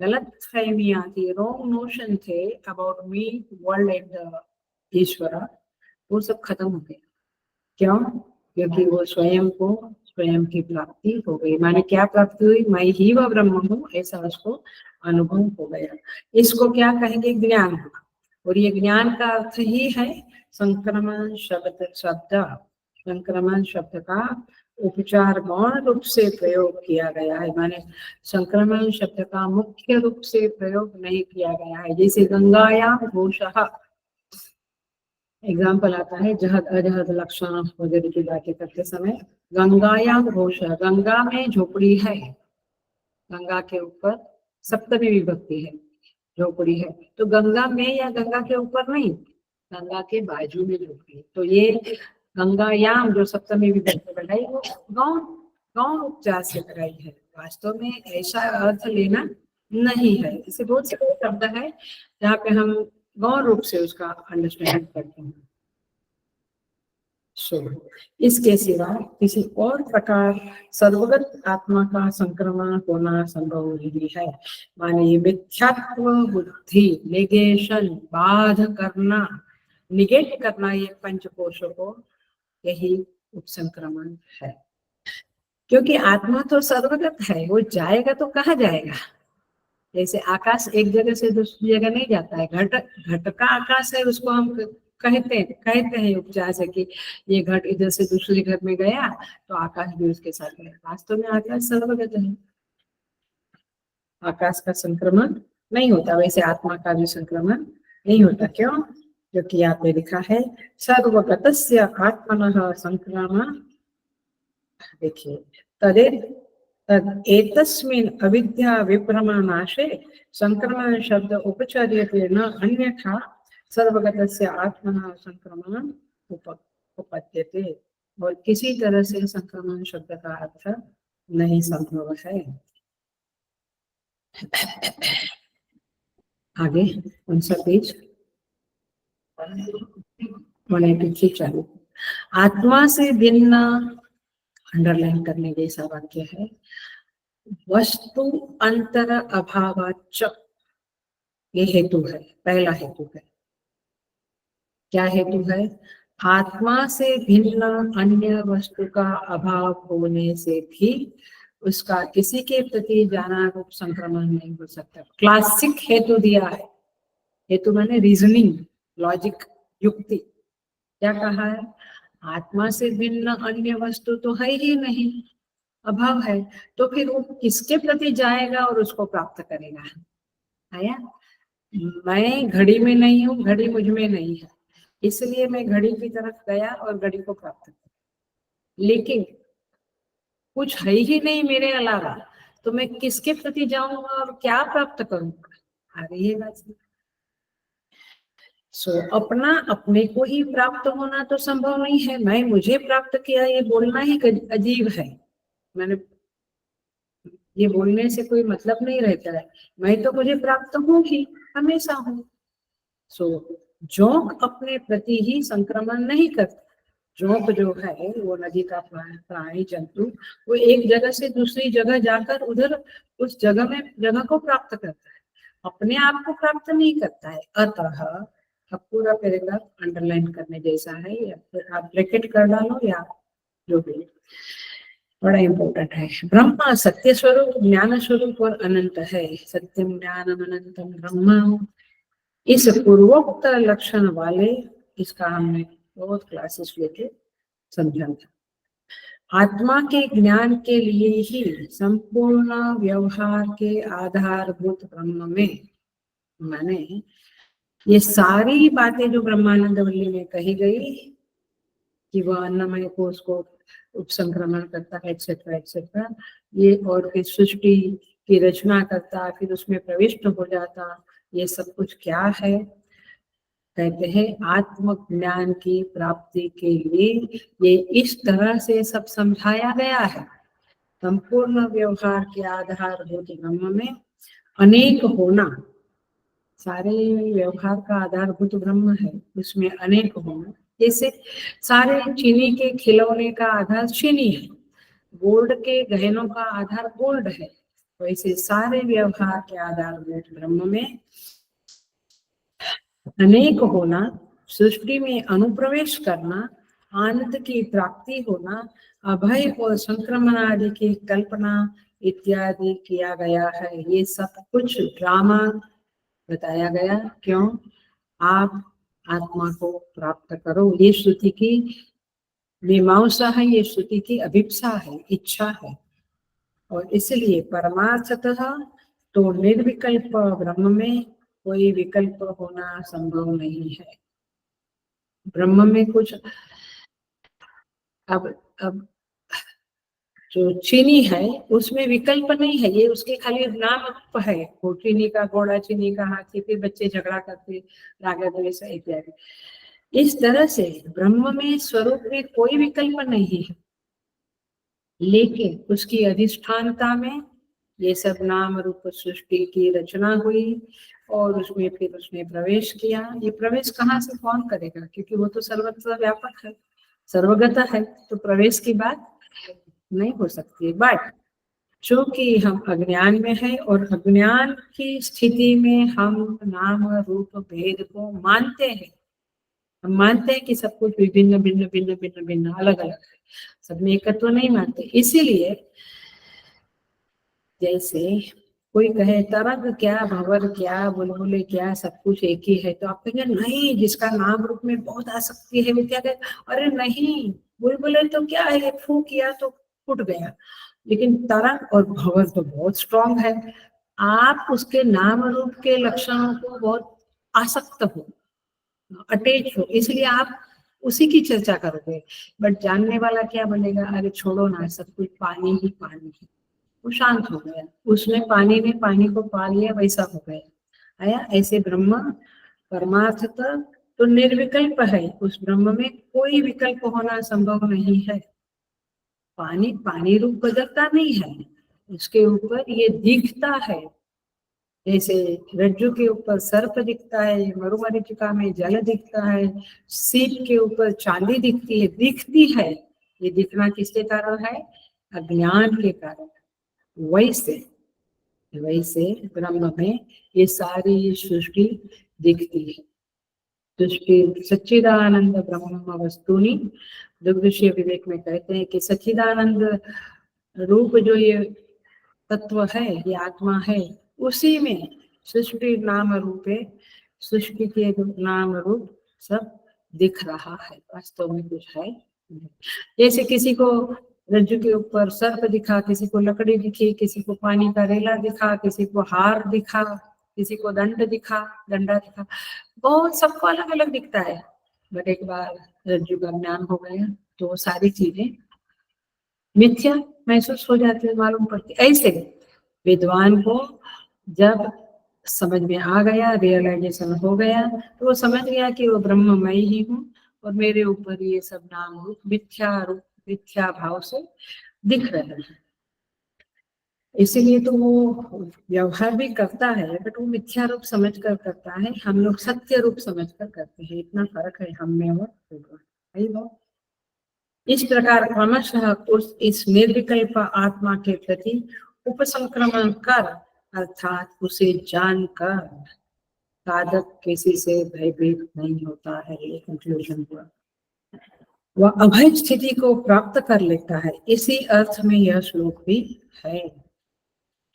गलत फहमियां थी, रॉन्ग नोशन थे अबाउट मी, वर्ल्ड एंड ईश्वर, वो सब खत्म हो गया। क्यों? क्योंकि वो स्वयं को, स्वयं की प्राप्ति हो गई। माने क्या प्राप्ति हुई, मैं ही वह ब्रह्म हूँ, ऐसा उसको अनुभव हो गया। इसको क्या कहेंगे, ज्ञान। और ये ज्ञान का अर्थ ही है संक्रमण शब्द। संक्रमण शब्द का उपचार गौण रूप से प्रयोग किया गया है। माने संक्रमण शब्द का मुख्य रूप से प्रयोग नहीं किया गया है। जैसे गंगायाम घोषः, एग्जाम्पल आता है जहद अजहद लक्षण वगैरह की बातें करते समय, गंगायाम घोषः, गंगा में झोपड़ी है, गंगा के ऊपर सप्तमी विभक्ति है, झोपड़ी है, तो गंगा में या गंगा के ऊपर नहीं, गंगा के बाजू में झोपड़ी। तो ये गंगायाम जो सप्तमी विभक्ति बनाई वो गौण गौण उपचार से कराई है, वास्तव में ऐसा अर्थ लेना नहीं है। इसे बहुत से शब्द है जहाँ पे हम गौण रूप से उसका अंडरस्टैंडिंग करते हैं। इसके सिवा किसी और प्रकार सर्वगत आत्मा का संक्रमण होना संभव नहीं है। माने ये मिथ्यात्व बुद्धि नेगेशन, बाध करना, निगेट करना, ये पंचकोशों को, यही उपसंक्रमण है। क्योंकि आत्मा तो सर्वगत है, वो जाएगा तो कहाँ जाएगा। जैसे आकाश एक जगह से दूसरी जगह नहीं जाता है, घट का आकाश है, उसको हम कहते हैं उपचार से कि ये घट इधर से दूसरे घर में गया तो आकाश भी उसके साथ गया। वास्तव में आकाश सर्वगत है, आकाश का संक्रमण नहीं होता, वैसे आत्मा का भी संक्रमण नहीं होता। क्यों? क्योंकि यहाँ पे लिखा है सर्वगतस्य आत्मनः संक्रमण। देखिए, तद एतस्मिन् अविद्या विभ्रमनाशे संक्रमण शब्द उपचार्यते न अन्यथा सर्वगतस्य आत्मनः संक्रमण उपपद्यते। और किसी तरह से संक्रमण शब्द का अर्थ नहीं संभव है। आगे कौन सा पेज, 183 चालू। आत्मा से भिन्न, अंडरलाइन करने जैसा वाक्य है, वस्तु अंतर अभावाच्च, ये हेतु है, पहला हेतु है। क्या हेतु है? आत्मा से भिन्न अन्य वस्तु का अभाव होने से भी उसका किसी के प्रति जाना रूप संक्रमण नहीं हो सकता। क्लासिक हेतु दिया है, हेतु माने रीजनिंग, लॉजिक, युक्ति। क्या कहा है? आत्मा से भिन्न अन्य वस्तु तो है ही नहीं, अभाव है, तो फिर वो किसके प्रति जाएगा और उसको प्राप्त करेगा? आया? मैं घड़ी में नहीं हूँ, घड़ी मुझ में नहीं है, इसलिए मैं घड़ी की तरफ गया और घड़ी को प्राप्त किया। लेकिन कुछ है ही नहीं मेरे अलावा, तो मैं किसके प्रति जाऊंगा और क्या प्राप्त करूंगा? आ रही है बात? अपना अपने को ही प्राप्त होना तो संभव नहीं है। मैं मुझे प्राप्त किया, ये बोलना ही अजीब है। मैंने ये बोलने से कोई मतलब नहीं रहता है। मैं तो मुझे प्राप्त हूँ ही, हमेशा हूँ। जोंक अपने प्रति ही संक्रमण नहीं करता। जोंक जो है वो नदी का प्राणी जंतु, वो एक जगह से दूसरी जगह जाकर उधर उस जगह को प्राप्त करता है, अपने आप को प्राप्त नहीं करता है। अतः अब पूरा पैराग्राफ अंडरलाइन करने जैसा है, या फिर आप ब्रैकेट कर डालो या जो भी, बड़ा इंपॉर्टेंट है। ब्रह्मा सत्य स्वरूप, ज्ञान स्वरूप और अनंत है। सत्यम ज्ञानम अनंतम ब्रह्म, इस पूर्वोक्त लक्षण वाले, इसका हमने बहुत क्लासेस लेके समझा था। आत्मा के ज्ञान के लिए ही संपूर्ण व्यवहार के आधारभूत ब्रह्म में, माने ये सारी बातें जो ब्रह्मानंद वल्ली में कही गई कि वह अन्नमय कोश को उपसंक्रमण करता है एक्सेट्रा एक्सेट्रा, ये और फिर सृष्टि की रचना करता, फिर उसमें प्रविष्ट हो जाता, ये सब कुछ क्या है? कहते हैं आत्मज्ञान की प्राप्ति के लिए ये इस तरह से सब समझाया गया है। संपूर्ण व्यवहार के आधारभूत ब्रह्म में अनेक होना, सारे व्यवहार का आधारभूत ब्रह्म है, उसमें अनेक होना। जैसे सारे चीनी के खिलौने का आधार चीनी है, गोल्ड के गहनों का आधार गोल्ड है, वैसे सारे व्यवहार के आधारभूत ब्रह्म में अनेक होना, सृष्टि में अनुप्रवेश करना, आनंद की प्राप्ति होना, अभय और संक्रमण आदि की कल्पना इत्यादि किया गया है। ये सब कुछ ड्रामा बताया गया। क्यों? आप आत्मा को प्राप्त करो, ये श्रुति की मीमांसा है, ये श्रुति की अभिप्सा है, इच्छा है। और इसलिए परमार्थतः तो निर्विकल्प ब्रह्म में कोई विकल्प होना संभव नहीं है। ब्रह्म में कुछ अब जो चीनी है उसमें विकल्प नहीं है, ये उसके खाली नाम रूप है। वो चीनी का घोड़ा, चीनी का हाथी, फिर बच्चे झगड़ा करते, राग द्वेष इत्यादि। इस तरह से ब्रह्म में स्वरूप में कोई विकल्प नहीं है, लेकिन उसकी अधिष्ठानता में ये सब नाम रूप सृष्टि की रचना हुई और उसमें फिर उसने प्रवेश किया। ये प्रवेश कहाँ से कौन करेगा? क्योंकि वो तो सर्वत्र व्यापक है, सर्वगत है, तो प्रवेश की बात नहीं हो सकती। बट चूंकि हम अज्ञान में है और अज्ञान की स्थिति में हम नाम रूप भेद को मानते हैं, हम मानते हैं कि सब कुछ विभिन्न भिन्न भिन्न भिन्न भिन्न अलग अलग है, सब में एकत्व नहीं मानते। इसीलिए जैसे कोई कहे तरंग क्या, भंवर क्या, बुलबुले क्या, सब कुछ एक ही है, तो आप कहेंगे नहीं, जिसका नाम रूप में बहुत आसक्ति है वो क्या कहे, अरे नहीं, बुलबुले तो क्या है, फू किया तो फूट गया, लेकिन तरंग और भंवर तो बहुत स्ट्रांग है। आप उसके नाम रूप के लक्षणों को बहुत आसक्त हो, अटैच हो, इसलिए आप उसी की चर्चा करोगे। बट जानने वाला क्या बोलेगा, अरे छोड़ो ना, सब कुछ पानी ही पानी है। वो शांत हो गया, उसने पानी ने पानी को पा लिया, वैसा हो गया। आया ऐसे ब्रह्म परमार्थ तो निर्विकल्प है, उस ब्रह्म में कोई विकल्प होना संभव नहीं है। पानी पानी रूप बदलता नहीं है, उसके ऊपर ये दिखता है। जैसे रज्जु के ऊपर सर्प दिखता है, मरुमरीचिका में जल दिखता है, सीप के ऊपर चांदी दिखती है, दिखती है। ये दिखना किसके कारण है? अज्ञान के कारण। वैसे वैसे ब्रह्म में ये सारी सृष्टि दिखती है। सृष्टि सच्चिदानंद ब्रह्म वस्तुनि, दुर्दृश्य विवेक में कहते हैं कि सच्चिदानंद रूप जो ये तत्व है, ये आत्मा है, उसी में सृष्टि नाम रूप है, सृष्टि के नाम रूप सब दिख रहा है, वास्तव में कुछ है। जैसे किसी को रज्जु के ऊपर सर्प दिखा, किसी को लकड़ी दिखी, किसी को पानी का रेला दिखा, किसी को हार दिखा, किसी को दंड दिखा, डंडा दिखा, बहुत सबको अलग अलग दिखता है। बट एक बार रज्जु का ज्ञान हो गया तो सारी चीजें मिथ्या महसूस हो जाती है, मालूम पड़ती। ऐसे विद्वान को जब समझ में आ गया, रियलाइजेशन हो गया, तो वो समझ गया कि वो ब्रह्म मैं ही हूँ और मेरे ऊपर ये सब नाम रूप मिथ्या भाव से दिख रहे हैं। इसीलिए तो वो व्यवहार भी करता है, बट वो मिथ्या रूप समझ कर करता है, हम लोग सत्य रूप समझ कर करते हैं। इतना फर्क है हम में और सही बात। इस प्रकार क्रमशः इस निर्विकल्प आत्मा के प्रति उपसंक्रमण कर, अर्थात उसे जानकर साधक किसी से भयभीत नहीं होता है, ये कंक्लूजन हुआ। वह अभय स्थिति को प्राप्त कर लेता है, इसी अर्थ में यह श्लोक भी है।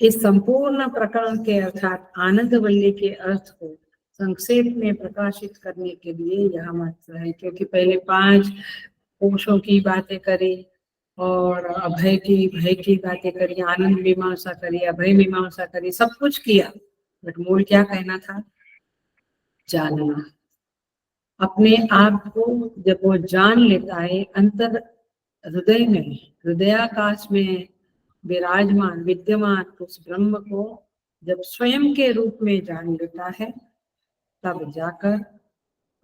इस संपूर्ण प्रकरण के अर्थात आनंद वल्ली के अर्थ को संक्षेप में प्रकाशित करने के लिए यह मंत्र है, क्योंकि पहले 5 कोशों की बातें करी और अभय की बातें करी, आनंद मीमांसा करी, अभय मीमांसा करी, सब कुछ किया, बट मूल क्या कहना था? जानना। अपने आप को जब वो जान लेता है, अंतर हृदय में, हृदयाकाश में विराजमान विद्यमान उस ब्रह्म को जब स्वयं के रूप में जान लेता है, तब जाकर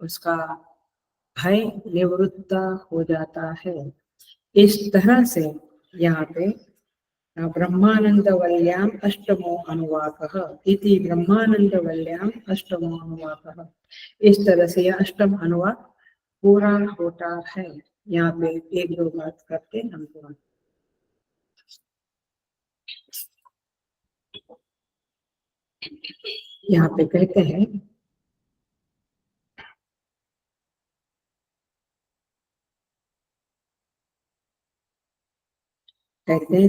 उसका भय निवृत्त हो जाता है। इस तरह से यहाँ पे ब्रह्मानंदवल्याम अष्टमो अनुवाकः इति, ब्रह्मानंदवल्याम अष्टमो अनुवाकः, इस तरह से यह अष्टम अनुवाक पूरा होता है। यहाँ पे एक दो बात करके हम यहाँ पे कहते हैं,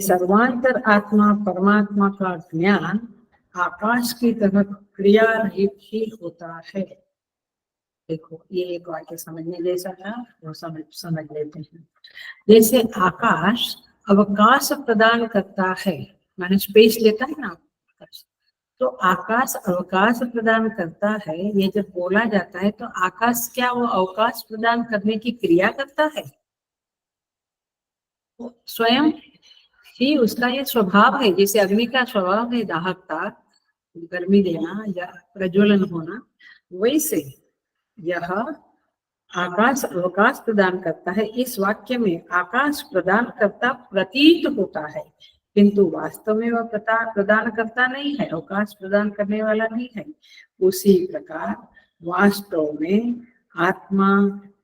सर्वांतर आत्मा परमात्मा का ज्ञान आकाश की तरह क्रिया रहित ही होता है। देखो ये एक वाक्य समझने जैसा था, वो समझ लेते हैं। जैसे आकाश अवकाश प्रदान करता है, माने स्पेस लेता है ना आकाश, तो आकाश अवकाश प्रदान करता है। ये जब बोला जाता है तो आकाश क्या वो अवकाश प्रदान करने की क्रिया करता है? स्वयं ही उसका ये स्वभाव है। जैसे अग्नि का स्वभाव है दाहकता, गर्मी देना या प्रज्वलन होना, वैसे यह आकाश अवकाश प्रदान करता है। इस वाक्य में आकाश प्रदान करता प्रतीत होता है, किंतु वास्तव में वह प्रदान करता नहीं है, अवकाश प्रदान करने वाला नहीं है। उसी प्रकार वास्तव में आत्मा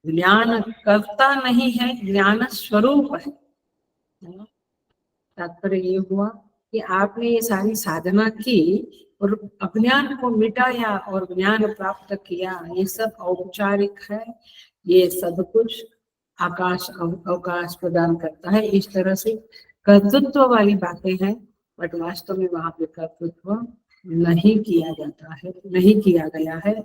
ज्ञान करता नहीं है, ज्ञान स्वरूप है। तात्पर्य ये हुआ कि आपने ये सारी साधना की और अज्ञान को मिटाया और ज्ञान प्राप्त किया, ये सब औपचारिक है। ये सब कुछ आकाश अवकाश प्रदान करता है। इस तरह से कर्तृत्व वाली बातें हैं, बट वास्तव में वहां पे कर्तृत्व नहीं किया जाता है, नहीं किया गया है।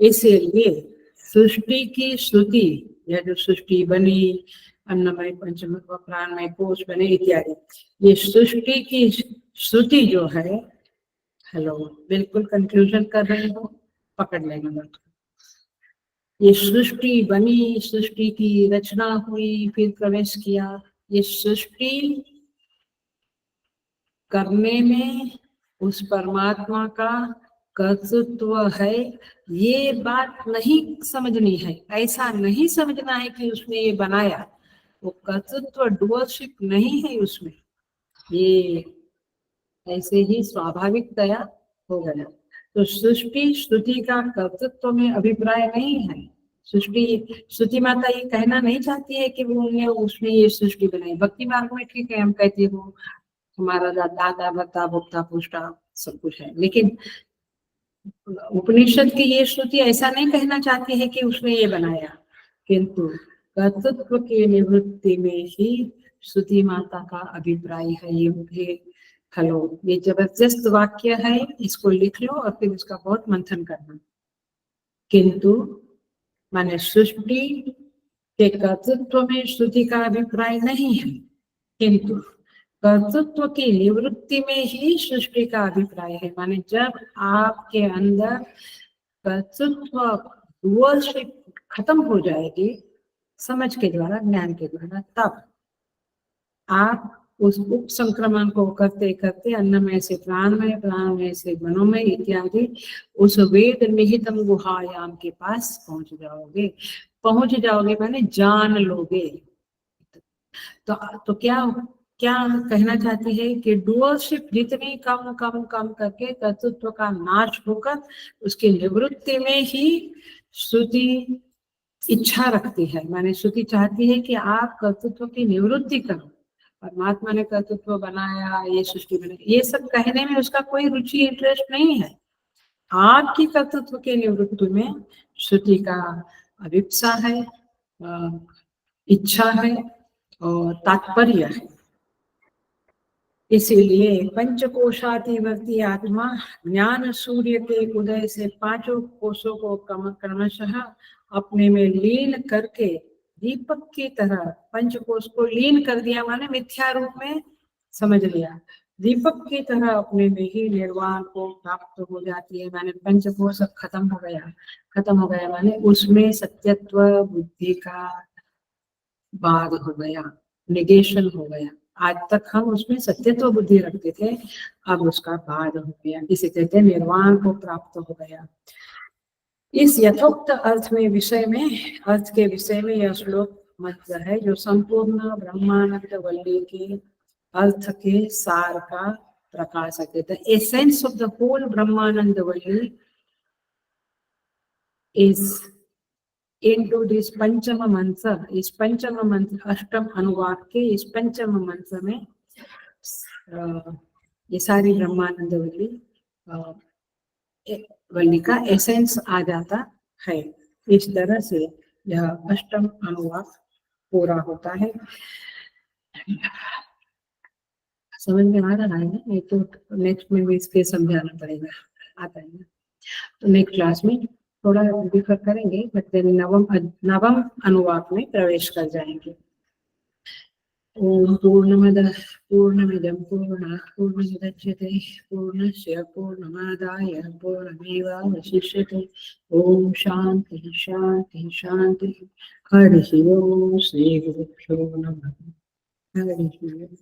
इसीलिए सृष्टि की श्रुति, यह जो सृष्टि बनी, अन्नमय पंचमय प्राणमय कोश बने इत्यादि, ये सृष्टि की श्रुति जो है, हेलो बिल्कुल कंफ्यूजन कर रहे हो, पकड़ लेना बात। ये सृष्टि बनी, सृष्टि की रचना हुई, फिर प्रवेश किया, ये सृष्टि करने में उस परमात्मा का कर्तृत्व है, ये बात नहीं समझनी है। ऐसा नहीं समझना है कि उसने ये बनाया, वो कर्तृत्व डुअलशिप नहीं है उसमें, ये ऐसे ही स्वाभाविकतया हो गया। तो सृष्टि श्रुति का कर्तृत्व में अभिप्राय नहीं है। श्रुति माता ये कहना नहीं चाहती है कि वो उसने ये सृष्टि बनाई। भक्ति मार्ग में ठीक है, हम कहते हो हमारा दादा भक्ता भुक्ता पुष्टा सब कुछ है, लेकिन उपनिषद की ये श्रुति ऐसा नहीं कहना चाहती है कि उसने ये बनाया, किंतु कर्तृत्व की निवृत्ति में ही श्रुति माता का अभिप्राय है। ये मुझे हेलो, ये जबरदस्त वाक्य है, इसको लिख लो और फिर इसका बहुत मंथन करना। किंतु माने सृष्टि के कर्तृत्व में श्रुति का अभिप्राय नहीं है, किंतु कर्तृत्व की निवृत्ति में ही सृष्टि का अभिप्राय है। माने जब आपके अंदर कर्तृत्व डुअलशिप खत्म हो जाएगी समझ के द्वारा, ज्ञान के द्वारा, तब आप उस उप संक्रमण को करते करते अन्नमय से प्राणमय, प्राणमय से मनोमय इत्यादि उस वेद निहितम गुहायाम के पास पहुंच जाओगे माने जान लोगे। तो क्या कहना चाहती है कि डुअलशिप जितनी कम कम कम करके कर्तृत्व का नाश होकर उसकी निवृत्ति में ही श्रुति इच्छा रखती है। माने श्रुति चाहती है कि आप कर्तृत्व की निवृत्ति करो। परमात्मा ने कर्तृत्व बनाया, ये सृष्टि बनाई, ये सब कहने में उसका कोई रुचि इंटरेस्ट नहीं है। आपकी कर्तृत्व के निवृत्ति में श्रुति का अभिप्सा है, इच्छा है और तात्पर्य है। इसीलिए पंचकोशातिवर्ती आत्मा ज्ञान सूर्य के उदय से पांचों कोशों को क्रमशः अपने में लीन करके दीपक की तरह पंचकोश को लीन कर दिया, माने मिथ्या रूप में समझ लिया। दीपक की तरह अपने में ही निर्वाण को प्राप्त हो जाती है, माने पंचकोश अब खत्म हो गया। खत्म हो गया माने उसमें सत्यत्व बुद्धि का बाद हो गया, निगेशन हो गया। आज तक हम उसमें सत्यत्व बुद्धि रखते थे, अब उसका बाद हो गया, इसे कहते हैं निर्वाण को प्राप्त हो गया। इस यथोक्त अर्थ के विषय में यह श्लोक मंत्र है, जो संपूर्ण ब्रह्मानंद वल्ली के अर्थ के सार का प्रकाशक है। The essence of the whole Brahmanand Valli is into this पंचम मंत्र। इस पंचम मंत्र अष्टम अनुवाक के इस पंचम मंत्र में ये सारी ब्रह्मानंद वल्ली का एसेंस आ जाता है। इस तरह से यह अष्टम अनुवाक पूरा होता है। समझ में आ रहा है ना? नहीं तो नेक्स्ट में भी इसके समझाना पड़ेगा, आता है ना? तो नेक्स्ट क्लास में थोड़ा डिफर करेंगे, बट देन नवम अनुवाक में प्रवेश कर जाएंगे। ओम पूर्णमदः पूर्णमिदं पूर्णात् पूर्णमुदच्यते पूर्णस्य पूर्णमादाय पूर्णमेवावशिष्यते। ओम शांति शांति शांति। हरि ओम। श्री गुरुभ्यो नमः। हरि ओम।